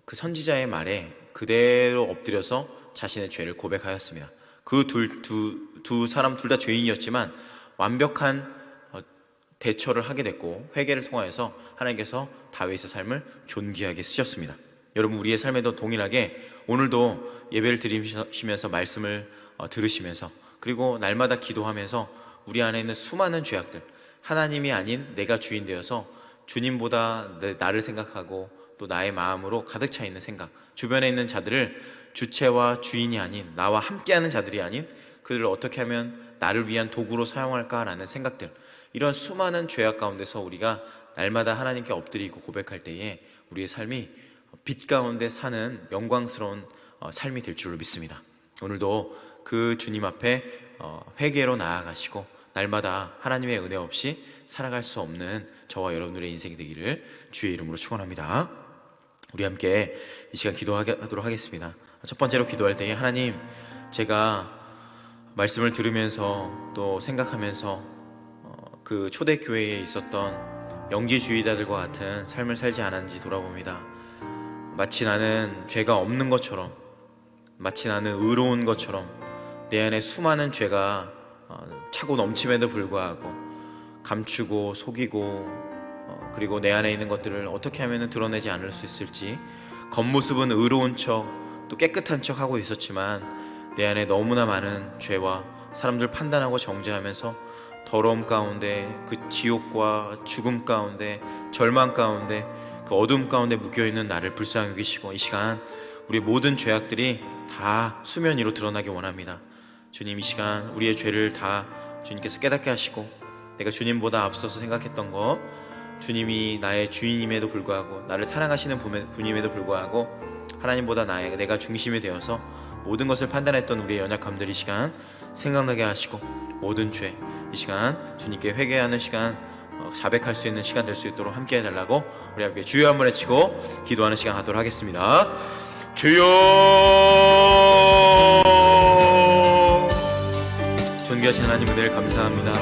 그 선지자의 말에 그대로 엎드려서 자신의 죄를 고백하였습니다. 그 두 사람 둘 다 죄인이었지만 완벽한 대처를 하게 됐고, 회개를 통하여서 하나님께서 다윗의 삶을 존귀하게 쓰셨습니다. 여러분, 우리의 삶에도 동일하게 오늘도 예배를 드리시면서 말씀을 들으시면서, 그리고 날마다 기도하면서 우리 안에 있는 수많은 죄악들, 하나님이 아닌 내가 주인 되어서 주님보다 나를 생각하고 또 나의 마음으로 가득 차 있는 생각, 주변에 있는 자들을 주체와 주인이 아닌, 나와 함께하는 자들이 아닌 그들을 어떻게 하면 나를 위한 도구로 사용할까라는 생각들, 이런 수많은 죄악 가운데서 우리가 날마다 하나님께 엎드리고 고백할 때에 우리의 삶이 빛 가운데 사는 영광스러운 삶이 될 줄로 믿습니다. 오늘도 그 주님 앞에 회개로 나아가시고 날마다 하나님의 은혜 없이 살아갈 수 없는 저와 여러분들의 인생이 되기를 주의 이름으로 축원합니다. 우리 함께 이 시간 기도하도록 하겠습니다. 첫 번째로 기도할 때에, 하나님, 제가 말씀을 들으면서 또 생각하면서 그 초대교회에 있었던 영지주의자들과 같은 삶을 살지 않았는지 돌아봅니다. 마치 나는 죄가 없는 것처럼, 마치 나는 의로운 것처럼 내 안에 수많은 죄가 차고 넘침에도 불구하고 감추고 속이고 그리고 내 안에 있는 것들을 어떻게 하면 드러내지 않을 수 있을지, 겉모습은 의로운 척 또 깨끗한 척 하고 있었지만 내 안에 너무나 많은 죄와 사람들 판단하고 정죄하면서 더러움 가운데, 그 지옥과 죽음 가운데, 절망 가운데, 그 어둠 가운데 묶여있는 나를 불쌍히 여기시고 이 시간 우리의 모든 죄악들이 다 수면 위로 드러나기 원합니다. 주님, 이 시간 우리의 죄를 다 주님께서 깨닫게 하시고, 내가 주님보다 앞서서 생각했던 거, 주님이 나의 주인임에도 불구하고, 나를 사랑하시는 분임에도 불구하고 하나님보다 내가 중심이 되어서 모든 것을 판단했던 우리의 연약함들 이 시간 생각나게 하시고, 모든 죄 이 시간 주님께 회개하는 시간, 자백할 수 있는 시간 될 수 있도록 함께 해달라고 우리 함께 주여 한번 외치고 기도하는 시간 하도록 하겠습니다. 주여! 존귀하신 하나님, 은혜를 감사합니다.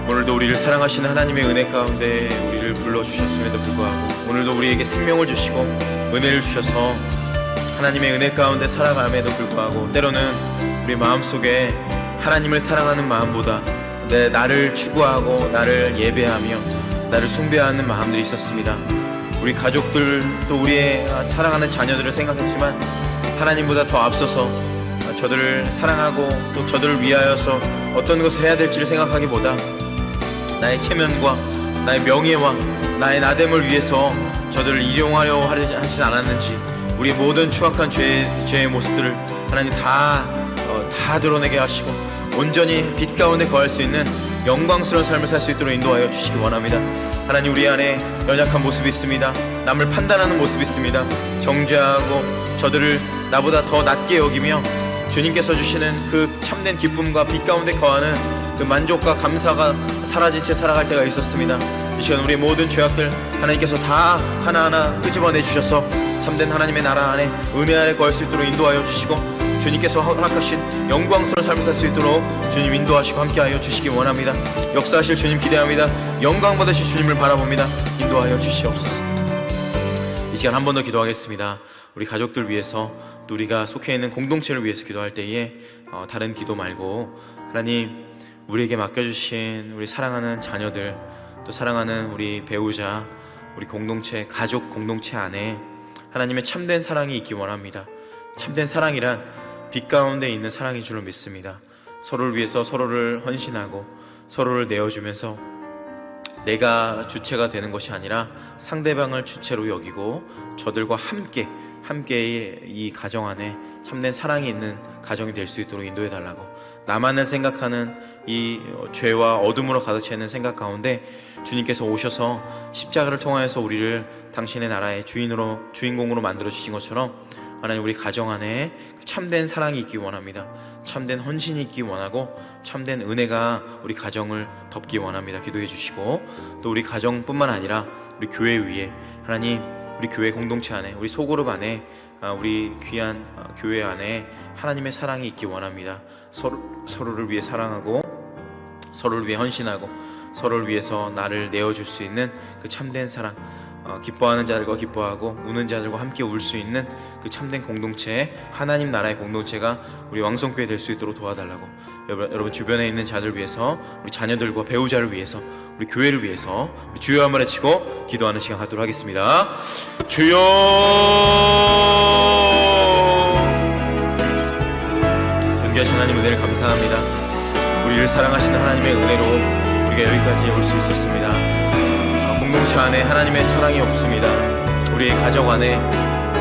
오늘도 우리를 사랑하시는 하나님의 은혜 가운데 우리를 불러주셨음에도 불구하고, 오늘도 우리에게 생명을 주시고 은혜를 주셔서 하나님의 은혜 가운데 살아감에도 불구하고, 때로는 우리 마음속에 하나님을 사랑하는 마음보다 나를 추구하고 나를 예배하며 나를 숭배하는 마음들이 있었습니다. 우리 가족들, 또 우리의 사랑하는 자녀들을 생각했지만 하나님보다 더 앞서서 저들을 사랑하고 또 저들을 위하여서 어떤 것을 해야 될지를 생각하기보다 나의 체면과 나의 명예와 나의 나됨을 위해서 저들을 이용하려 하지 않았는지, 우리의 모든 추악한 죄의 모습들을 하나님 다 드러내게 하시고 온전히 빛 가운데 거할 수 있는 영광스러운 삶을 살 수 있도록 인도하여 주시기 원합니다. 하나님, 우리 안에 연약한 모습이 있습니다. 남을 판단하는 모습이 있습니다. 정죄하고 저들을 나보다 더 낮게 여기며 주님께서 주시는 그 참된 기쁨과 빛 가운데 거하는 그 만족과 감사가 사라진 채 살아갈 때가 있었습니다. 이 시간 우리의 모든 죄악들 하나님께서 다 하나하나 끄집어내 주셔서 참된 하나님의 나라 안에, 은혜 안에 거할 수 있도록 인도하여 주시고, 주님께서 허락하신 영광스러운 삶을 살 수 있도록 주님 인도하시고 함께하여 주시기 원합니다. 역사하실 주님 기대합니다. 영광 받으실 주님을 바라봅니다. 인도하여 주시옵소서. 이 시간 한 번 더 기도하겠습니다. 우리 가족들 위해서, 또 우리가 속해 있는 공동체를 위해서 기도할 때에 다른 기도 말고, 하나님, 우리에게 맡겨주신 우리 사랑하는 자녀들, 또 사랑하는 우리 배우자, 우리 공동체, 가족 공동체 안에 하나님의 참된 사랑이 있기 원합니다. 참된 사랑이란 빛 가운데 있는 사랑인 줄로 믿습니다. 서로를 위해서 서로를 헌신하고 서로를 내어주면서 내가 주체가 되는 것이 아니라 상대방을 주체로 여기고 저들과 함께 이 가정 안에 참된 사랑이 있는 가정이 될 수 있도록 인도해 달라고, 나만을 생각하는 이 죄와 어둠으로 가득 차 있는 생각 가운데 주님께서 오셔서 십자가를 통하여서 우리를 당신의 나라의 주인공으로 만들어 주신 것처럼, 하나님, 우리 가정 안에 참된 사랑이 있기 원합니다. 참된 헌신이 있기 원하고 참된 은혜가 우리 가정을 덮기 원합니다. 기도해 주시고, 또 우리 가정뿐만 아니라 우리 교회 위에 하나님 우리 교회 공동체 안에, 우리 소그룹 안에, 우리 귀한 교회 안에 하나님의 사랑이 있기 원합니다. 서로를 위해 사랑하고, 서로를 위해 헌신하고, 서로를 위해서 나를 내어줄 수 있는 그 참된 사랑, 기뻐하는 자들과 기뻐하고 우는 자들과 함께 울 수 있는 그 참된 공동체, 하나님 나라의 공동체가 우리 왕성교회 될 수 있도록 도와달라고, 여러분 주변에 있는 자들 위해서, 우리 자녀들과 배우자를 위해서, 우리 교회를 위해서 우리 주여 한번 외치고 기도하는 시간 갖도록 하겠습니다. 주여, 존귀하신 하나님 은혜를 감사합니다. 우리를 사랑하시는 하나님의 은혜로 우리가 여기까지 올 수 있었습니다. 공동체 안에 하나님의 사랑이 없습니다. 우리의 가정 안에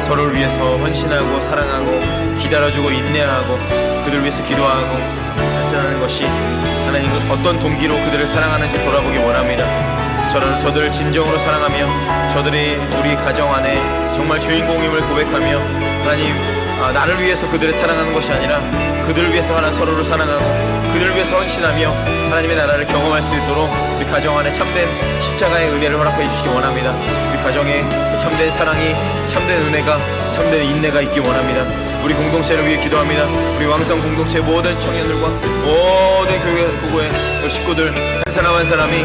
서로를 위해서 헌신하고 사랑하고 기다려주고 인내하고 그들을 위해서 기도하고 헌신하는 것이 하나님 어떤 동기로 그들을 사랑하는지 돌아보기 원합니다. 저들을 진정으로 사랑하며 저들이 우리 가정 안에 정말 주인공임을 고백하며 하나님, 나를 위해서 그들을 사랑하는 것이 아니라 그들을 위해서 서로를 사랑하고 그들을 위해서 헌신하며 하나님의 나라를 경험할 수 있도록 우리 가정 안에 참된 십자가의 은혜를 허락해 주시기 원합니다. 우리 가정에 참된 사랑이, 참된 은혜가, 참된 인내가 있기 원합니다. 우리 공동체를 위해 기도합니다. 우리 왕성 공동체 모든 청년들과 모든 교구의 식구들 한 사람 한 사람이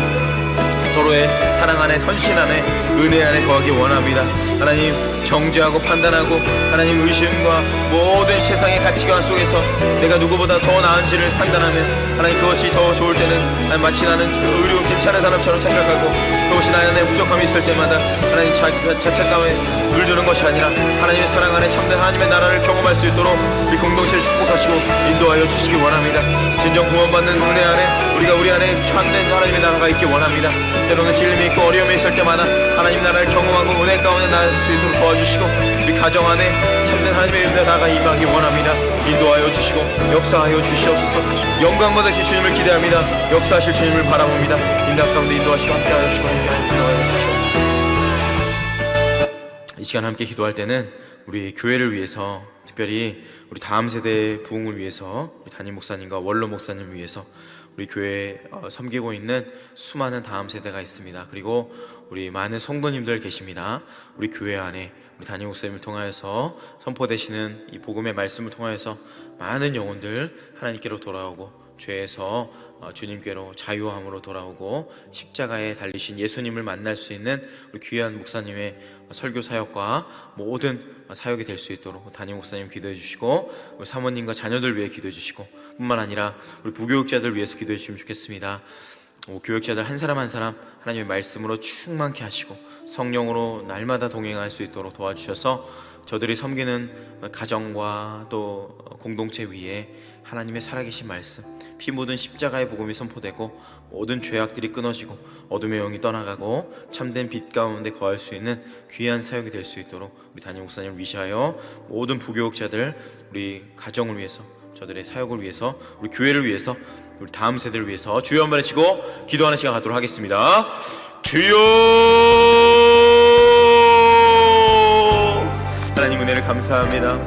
서로의 사랑 안에, 헌신 안에, 은혜 안에 거하기 원합니다. 하나님, 정죄하고 판단하고 하나님 의심과 모든 세상의 가치관 속에서 내가 누구보다 더 나은지를 판단하면 하나님 그것이 더 좋을 때는 마치 나는 의로운 괜찮은 사람처럼 생각하고, 그것이 나의 안에 부족함이 있을 때마다 하나님 자책감에 물드는 것이 아니라 하나님의 사랑 안에 참된 하나님의 나라를 경험할 수 있도록 우리 공동체를 축복하시고 인도하여 주시기 원합니다. 진정 구원받는 은혜 안에 우리가 우리 안에 참된 하나님의 나라가 있기 원합니다. 때로는 질림이 있고 어려움이 있을 때마다 하나님 나라를 경험하고 은혜 가운데 나갈 수 있도록 도와주시고 우리 가정 안에 참된 하나님의 은혜 나라가 임하기 원합니다. 인도하여 주시고 역사하여 주시옵소서. 영광 받으실 주님을 기대합니다. 역사하실 주님을 바라봅니다. 인도하 가운데 인도하시고 함께하여 주시고 인도하여 주시옵소서. 이 시간 함께 기도할 때는 우리 교회를 위해서, 특별히 우리 다음 세대의 부흥을 위해서, 우리 담임 목사님과 원로 목사님을 위해서 우리 교회에 섬기고 있는 수많은 다음 세대가 있습니다. 그리고 우리 많은 성도님들 계십니다. 우리 교회 안에 우리 담임 목사님을 통하여서 선포되시는 이 복음의 말씀을 통하여서 많은 영혼들 하나님께로 돌아오고 죄에서 주님께로 자유함으로 돌아오고 십자가에 달리신 예수님을 만날 수 있는 우리 귀한 목사님의 설교 사역과 모든 사역이 될 수 있도록 담임 목사님 기도해 주시고, 우리 사모님과 자녀들 위해 기도해 주시고, 뿐만 아니라 우리 부교육자들 위해서 기도해 주시면 좋겠습니다. 교육자들 한 사람 한 사람 하나님의 말씀으로 충만케 하시고 성령으로 날마다 동행할 수 있도록 도와주셔서 저들이 섬기는 가정과 또 공동체 위에 하나님의 살아계신 말씀, 피 묻은 십자가의 복음이 선포되고 모든 죄악들이 끊어지고 어둠의 영이 떠나가고 참된 빛 가운데 거할 수 있는 귀한 사역이 될 수 있도록 우리 담임 목사님을 위시하여 모든 부교육자들, 우리 가정을 위해서, 저들의 사역을 위해서, 우리 교회를 위해서, 우리 다음 세대를 위해서 주여 한번 외치고 기도하는 시간 갖도록 하겠습니다. 주여, 하나님 은혜를 감사합니다.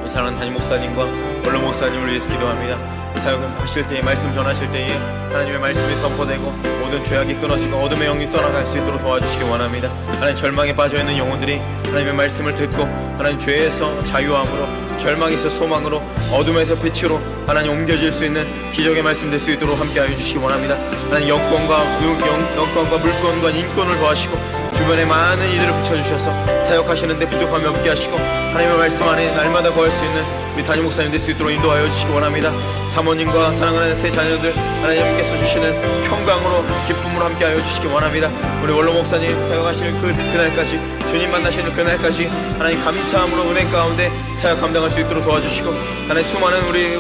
사랑하는 담임 목사님과 원로 목사님을 위해서 기도합니다. 사역을 하실 때에, 말씀 전하실 때에 하나님의 말씀이 선포되고 모든 죄악이 끊어지고 어둠의 영이 떠나갈 수 있도록 도와주시기 원합니다. 하나님, 절망에 빠져있는 영혼들이 하나님의 말씀을 듣고 하나님 죄에서 자유함으로, 절망에서 소망으로, 어둠에서 빛으로 하나님 옮겨질 수 있는 기적의 말씀 될 수 있도록 함께하여 주시기 원합니다. 하나님, 영권과 물권과 인권을 도와주시고 주변에 많은 이들을 붙여주셔서 사역하시는데 부족함이 없게 하시고 하나님의 말씀 안에 날마다 거할 수 있는 우리 담임 목사님 될 수 있도록 인도하여 주시기 원합니다. 사모님과 사랑하는 새 자녀들 하나님께서 주시는 평강으로, 기쁨으로 함께하여 주시기 원합니다. 우리 원로 목사님 사역하실 그날까지, 주님 만나시는 그날까지 하나님 감사함으로 은혜 가운데 사역 감당할 수 있도록 도와주시고 하나님, 수많은 우리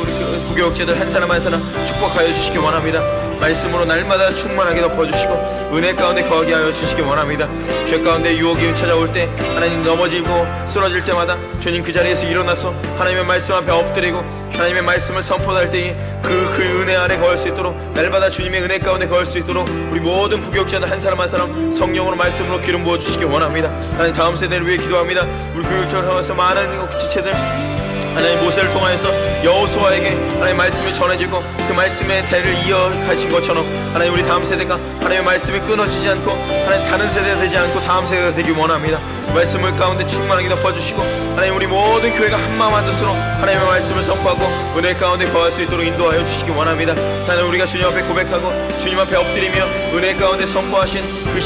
부교육자들 한 사람 한 사람 축복하여 주시기 원합니다. 말씀으로 날마다 충만하게 덮어주시고 은혜 가운데 거하게 하여 주시기 원합니다. 죄 가운데 유혹이 찾아올 때 하나님, 넘어지고 쓰러질 때마다 주님 그 자리에서 일어나서 하나님의 말씀 앞에 엎드리고 하나님의 말씀을 선포할 때에 그 은혜 안에 거할 수 있도록, 날마다 주님의 은혜 가운데 거할 수 있도록 우리 모든 부교육자들 한 사람 한 사람 성령으로 말씀으로 기름 부어주시기 원합니다. 하나님, 다음 세대를 위해 기도합니다. 우리 교육자를 통해서 많은 지체들 하나님 모세를 통하여서 여호수아에게 하나님 말씀이 전해지고 그 말씀의 대를 이어가신 것처럼 하나님, 우리 다음 세대가 하나님의 말씀이 끊어지지 않고 하나님 다른 세대가 되지 않고 다음 세대가 되기 원합니다. 말씀을 가운데 충만하게 덮어주시고 하나님 우리 모든 교회가 한마음 한뜻으로 하나님의 말씀을 선포하고 은혜 가운데 거할 수 있도록 인도하여 주시기 원합니다. 하나님 우리가 주님 앞에 고백하고 주님 앞에 엎드리며 은혜 가운데 선포하신 그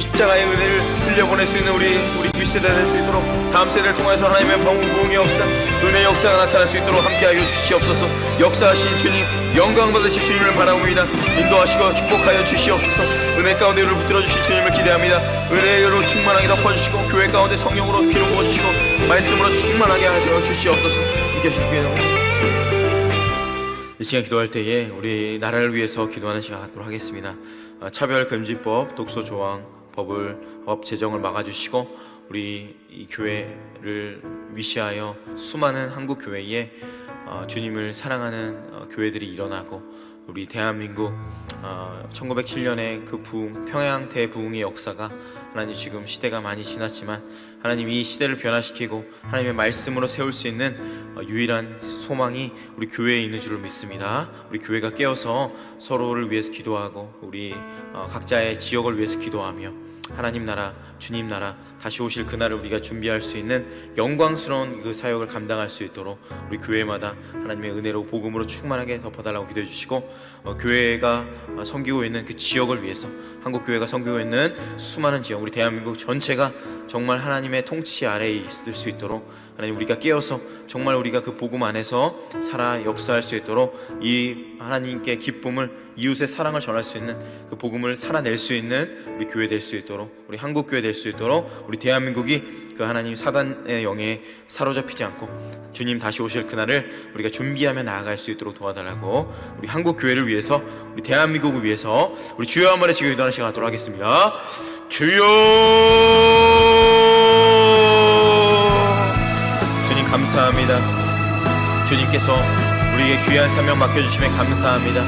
십자가의 은혜를 흘려보낼 수 있는 우리 윗세대 될 수 있도록 다음 세대를 통해서 하나님의 부흥의 역사, 은혜의 역사가 나타날 수 있도록 함께하여 주시옵소서. 역사하신 주님, 영광 받으실 주님을 바라봅니다. 인도하시고 축복하여 주시옵소서. 은혜 가운데 우리를 붙들어 주실 주님을 기대합니다. 은혜로 충만하게 덮어주시고 교회 가운데 성령으로 기름 부어주시고 말씀으로 충만하게 하여 주시옵소서. 함께 주시옵소서. 이 시간 기도할 때에 우리 나라를 위해서 기도하는 시간 갖도록 하겠습니다. 차별금지법, 독소조항, 법 제정을 막아주시고 우리 이 교회를 위시하여 수많은 한국 교회에 주님을 사랑하는 교회들이 일어나고 우리 대한민국 1907년의 그 부흥, 평양 대부흥의 역사가 하나님 지금 시대가 많이 지났지만 하나님 이 시대를 변화시키고 하나님의 말씀으로 세울 수 있는 유일한 소망이 우리 교회에 있는 줄을 믿습니다. 우리 교회가 깨어서 서로를 위해서 기도하고 우리 각자의 지역을 위해서 기도하며 하나님 나라, 주님 나라 다시 오실 그날을 우리가 준비할 수 있는 영광스러운 그 사역을 감당할 수 있도록 우리 교회마다 하나님의 은혜로 복음으로 충만하게 덮어달라고 기도해 주시고 교회가 섬기고 있는 그 지역을 위해서 한국 교회가 섬기고 있는 수많은 지역, 우리 대한민국 전체가 정말 하나님의 통치 아래에 있을 수 있도록 하나님 우리가 깨어서 정말 우리가 그 복음 안에서 살아 역사할 수 있도록 이 하나님께 기쁨을, 이웃의 사랑을 전할 수 있는 그 복음을 살아낼 수 있는 우리 교회 될 수 있도록, 우리 한국 교회 될 수 있도록 우리 대한민국이 그 하나님 사단의 영에 사로잡히지 않고 주님 다시 오실 그날을 우리가 준비하며 나아갈 수 있도록 도와달라고 우리 한국 교회를 위해서, 우리 대한민국을 위해서 우리 주여 한번 외치고 기도하는 시간 갖도록 하겠습니다. 주여! 주님 감사합니다. 주님께서 우리에게 귀한 사명 맡겨주심에 감사합니다.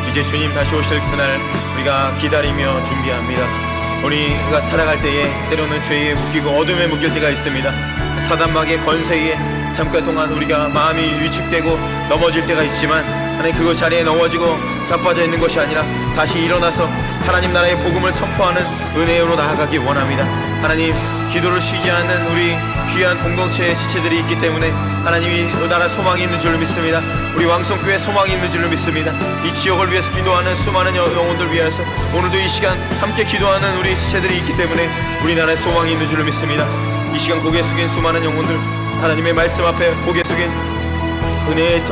이제 주님 다시 오실 그날 우리가 기다리며 준비합니다. 우리가 살아갈 때에 때로는 죄에 묶이고 어둠에 묶일 때가 있습니다. 사단막의 권세에 잠깐 동안 우리가 마음이 위축되고 넘어질 때가 있지만 하나님 그 자리에 넘어지고 자빠져 있는 것이 아니라 다시 일어나서 하나님 나라의 복음을 선포하는 은혜로 나아가기 원합니다. 하나님 기도를 쉬지 않는 우리 귀한 공동체의 지체들이 있기 때문에 하나님이 나라 소망이 있는 줄로 믿습니다. 우리 왕성교회 소망이 있는 줄로 믿습니다. 이 지역을 위해서 기도하는 수많은 영혼들 위해서 오늘도 이 시간 함께 기도하는 우리 지체들이 있기 때문에 우리나라에 소망이 있는 줄로 믿습니다. 이 시간 고개 숙인 수많은 영혼들, 하나님의 말씀 앞에 고개 숙인 은혜의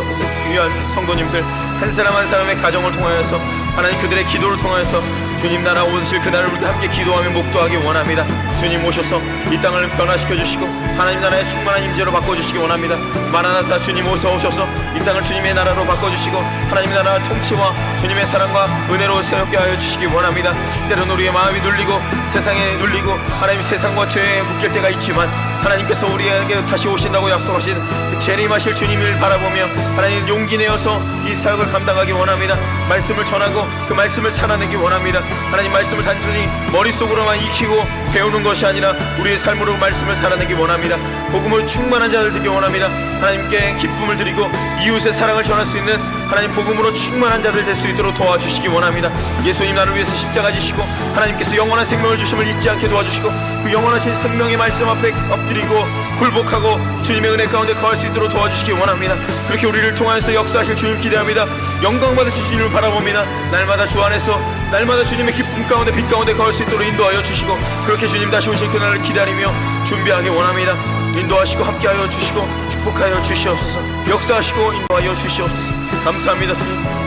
귀한 성도님들 한 사람 한 사람의 가정을 통하여서 하나님 그들의 기도를 통하여서 주님 나라 오실 그날을 우리가 함께 기도하며 목도하기 원합니다. 주님 오셔서 이 땅을 변화시켜 주시고 하나님 나라의 충만한 임재로 바꿔주시기 원합니다. 마라나타 주님 오셔서 이 땅을 주님의 나라로 바꿔주시고 하나님 나라 통치와 주님의 사랑과 은혜로 새롭게 하여 주시기 원합니다. 때로는 우리의 마음이 눌리고 세상에 눌리고 하나님 세상과 죄에 묶일 때가 있지만 하나님께서 우리에게 다시 오신다고 약속하신 재림하실 주님을 바라보며 하나님 용기 내어서 이 사역을 감당하기 원합니다. 말씀을 전하고 그 말씀을 살아내기 원합니다. 하나님 말씀을 단순히 머릿속으로만 익히고 배우는 것이 아니라 우리의 삶으로 말씀을 살아내기 원합니다. 복음을 충만한 자들 되기 원합니다. 하나님께 기쁨을 드리고 이웃의 사랑을 전할 수 있는 하나님 복음으로 충만한 자들 될 수 있도록 도와주시기 원합니다. 예수님 나를 위해서 십자가 지시고 하나님께서 영원한 생명을 주심을 잊지 않게 도와주시고 그 영원하신 생명의 말씀 앞에 엎드리고 굴복하고 주님의 은혜 가운데 거할 수 있도록 도와주시기 원합니다. 그렇게 우리를 통하여서 역사하실 주님 기대합니다. 영광 받으실 주님을 바라봅니다. 날마다 주 안에서 날마다 주님의 기쁨 가운데 빛 가운데 거할 수 있도록 인도하여 주시고 그렇게 주님 다시 오실 그날을 기다리며 준비하기 원합니다. 인도하시고 함께하여 주시고 축복하여 주시옵소서. 역사하시고 인도하여 주시옵소서. 감사합니다.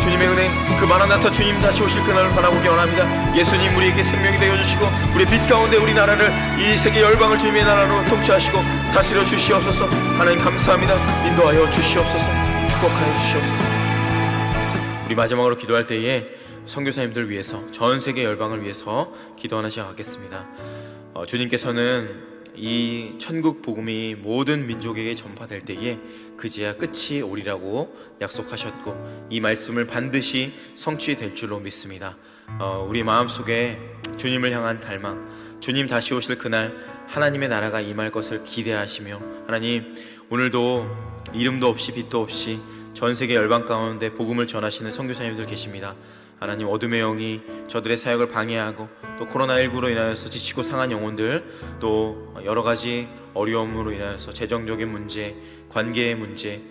주님의 은혜 그 마라나타 주님 다시 오실 그날을 바라보기 원합니다. 예수님 우리에게 생명이 되어주시고 우리의 빛 가운데 우리 나라를 이 세계 열방을 주님의 나라로 통치하시고 다스려 주시옵소서. 하나님 감사합니다. 인도하여 주시옵소서. 축복하여 주시옵소서. 우리 마지막으로 기도할 때에 선교사님들 위해서 전 세계 열방을 위해서 기도하는 시간 갖겠습니다. 주님께서는 이 천국 복음이 모든 민족에게 전파될 때에 그제야 끝이 오리라고 약속하셨고 이 말씀을 반드시 성취될 줄로 믿습니다. 우리 마음속에 주님을 향한 갈망, 주님 다시 오실 그날 하나님의 나라가 임할 것을 기대하시며 하나님 오늘도 이름도 없이 빛도 없이 전 세계 열방 가운데 복음을 전하시는 선교사님들 계십니다. 하나님, 어둠의 영이 저들의 사역을 방해하고 또 코로나19로 인하여서 지치고 상한 영혼들, 또 여러 가지 어려움으로 인하여서 재정적인 문제, 관계의 문제,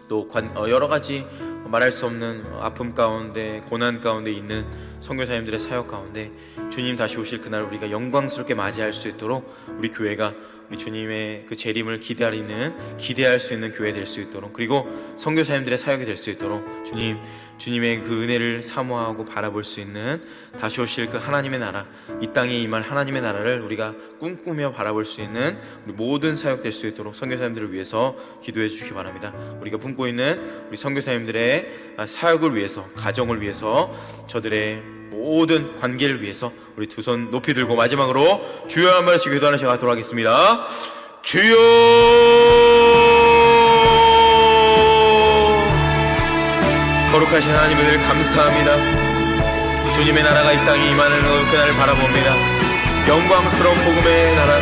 또 여러 가지 말할 수 없는 아픔 가운데, 고난 가운데 있는 선교사님들의 사역 가운데 주님 다시 오실 그날 우리가 영광스럽게 맞이할 수 있도록 우리 교회가 우리 주님의 그 재림을 기대할 수 있는 교회 될 수 있도록, 그리고 선교사님들의 사역이 될 수 있도록 주님의 그 은혜를 사모하고 바라볼 수 있는 다시 오실 그 하나님의 나라, 이 땅에 임할 하나님의 나라를 우리가 꿈꾸며 바라볼 수 있는 우리 모든 사역 될 수 있도록 선교사님들을 위해서 기도해 주시기 바랍니다. 우리가 품고 있는 우리 선교사님들의 사역을 위해서, 가정을 위해서, 저들의 모든 관계를 위해서 우리 두 손 높이 들고 마지막으로 주여 한 말씩 기도하는 시간 갖도록 하겠습니다. 주여, 거룩하신 하나님 은혜를 감사합니다. 주님의 나라가 이 땅에 임하는 그날을 바라봅니다. 영광스러운 복음의 나라,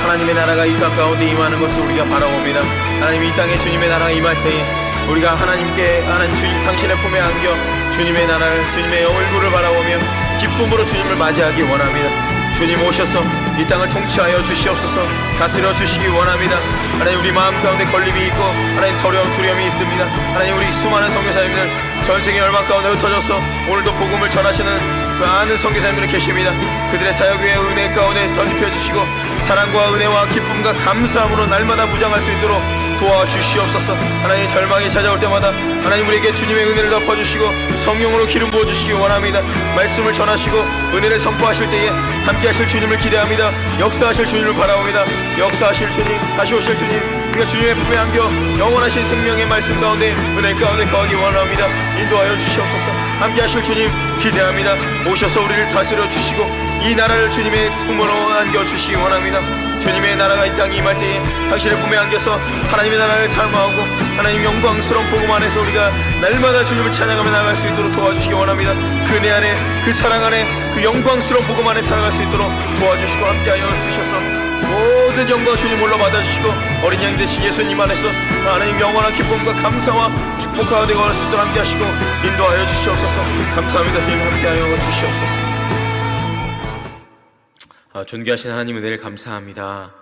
하나님의 나라가 이 땅 가운데 임하는 것을 우리가 바라봅니다. 하나님, 이 땅에 주님의 나라가 임할 때에 우리가 하나님 주님 당신의 품에 안겨 주님의 나라를, 주님의 얼굴을 바라보며 기쁨으로 주님을 맞이하기 원합니다. 주님 오셔서 이 땅을 통치하여 주시옵소서. 다스려 주시기 원합니다. 하나님, 우리 마음 가운데 걸림이 있고 하나님 두려움이 있습니다. 하나님, 우리 수많은 선교사님들 전세계 열방 가운데 흩어져서 오늘도 복음을 전하시는 그 많은 선교사님들이 계십니다. 그들의 사역의 은혜 가운데 덧입혀 주시고 사랑과 은혜와 기쁨과 감사함으로 날마다 무장할 수 있도록 도와주시옵소서. 하나님, 절망이 찾아올 때마다 하나님 우리에게 주님의 은혜를 덮어주시고 성령으로 기름 부어주시기 원합니다. 말씀을 전하시고 은혜를 선포하실 때에 함께 하실 주님을 기대합니다. 역사하실 주님을 바라봅니다. 역사하실 주님, 다시 오실 주님, 우리가 주님의 품에 안겨 영원하신 생명의 말씀 가운데, 은혜 가운데 거하기 원합니다. 인도하여 주시옵소서. 함께 하실 주님 기대합니다. 오셔서 우리를 다스려 주시고 이 나라를 주님의 품으로 안겨주시기 원합니다. 주님의 나라가 이 땅에 임할 때에 당신의 품에 안겨서 하나님의 나라를 사모하고 하나님 영광스러운 복음 안에서 우리가 날마다 주님을 찬양하며 나아갈 수 있도록 도와주시기 원합니다. 그 내 안에, 그 사랑 안에, 그 영광스러운 복음 안에 살아갈 수 있도록 도와주시고 함께하여 주셔서 모든 영광 주님 올라 받아주시고 어린 양 되신 예수님 안에서 하나님 영원한 기쁨과 감사와 축복 가운데 걸을 수 있도록 함께하시고 인도하여 주시옵소서. 감사합니다. 주님, 함께하여 주시옵소서. 존귀하신 하나님 은혜를 감사합니다.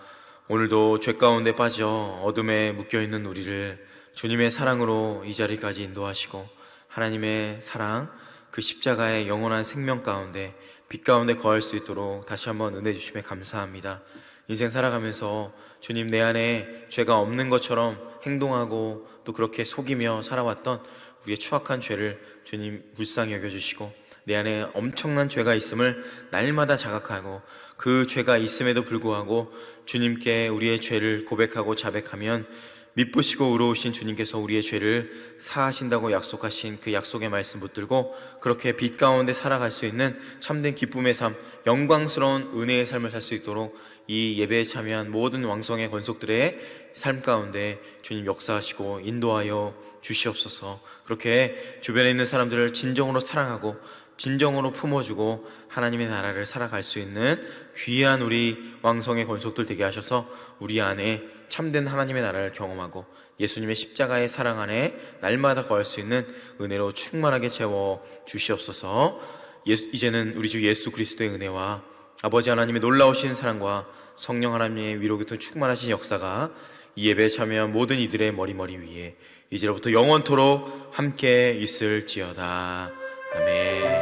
오늘도 죄 가운데 빠져 어둠에 묶여있는 우리를 주님의 사랑으로 이 자리까지 인도하시고 하나님의 사랑, 그 십자가의 영원한 생명 가운데, 빛 가운데 거할 수 있도록 다시 한번 은혜 주심에 감사합니다. 인생 살아가면서 주님, 내 안에 죄가 없는 것처럼 행동하고 또 그렇게 속이며 살아왔던 우리의 추악한 죄를 주님 불쌍히 여겨주시고 내 안에 엄청난 죄가 있음을 날마다 자각하고 그 죄가 있음에도 불구하고 주님께 우리의 죄를 고백하고 자백하면 미쁘시고 의로우신 주님께서 우리의 죄를 사하신다고 약속하신 그 약속의 말씀 붙들고 그렇게 빛 가운데 살아갈 수 있는 참된 기쁨의 삶, 영광스러운 은혜의 삶을 살 수 있도록 이 예배에 참여한 모든 왕성의 권속들의 삶 가운데 주님 역사하시고 인도하여 주시옵소서. 그렇게 주변에 있는 사람들을 진정으로 사랑하고 진정으로 품어주고 하나님의 나라를 살아갈 수 있는 귀한 우리 왕성의 권속들 되게 하셔서 우리 안에 참된 하나님의 나라를 경험하고 예수님의 십자가의 사랑 안에 날마다 거할 수 있는 은혜로 충만하게 채워 주시옵소서. 이제는 우리 주 예수 그리스도의 은혜와 아버지 하나님의 놀라우신 사랑과 성령 하나님의 위로 깊은 충만하신 역사가 이 예배에 참여한 모든 이들의 머리 위에 이제로부터 영원토록 함께 있을지어다. 아멘.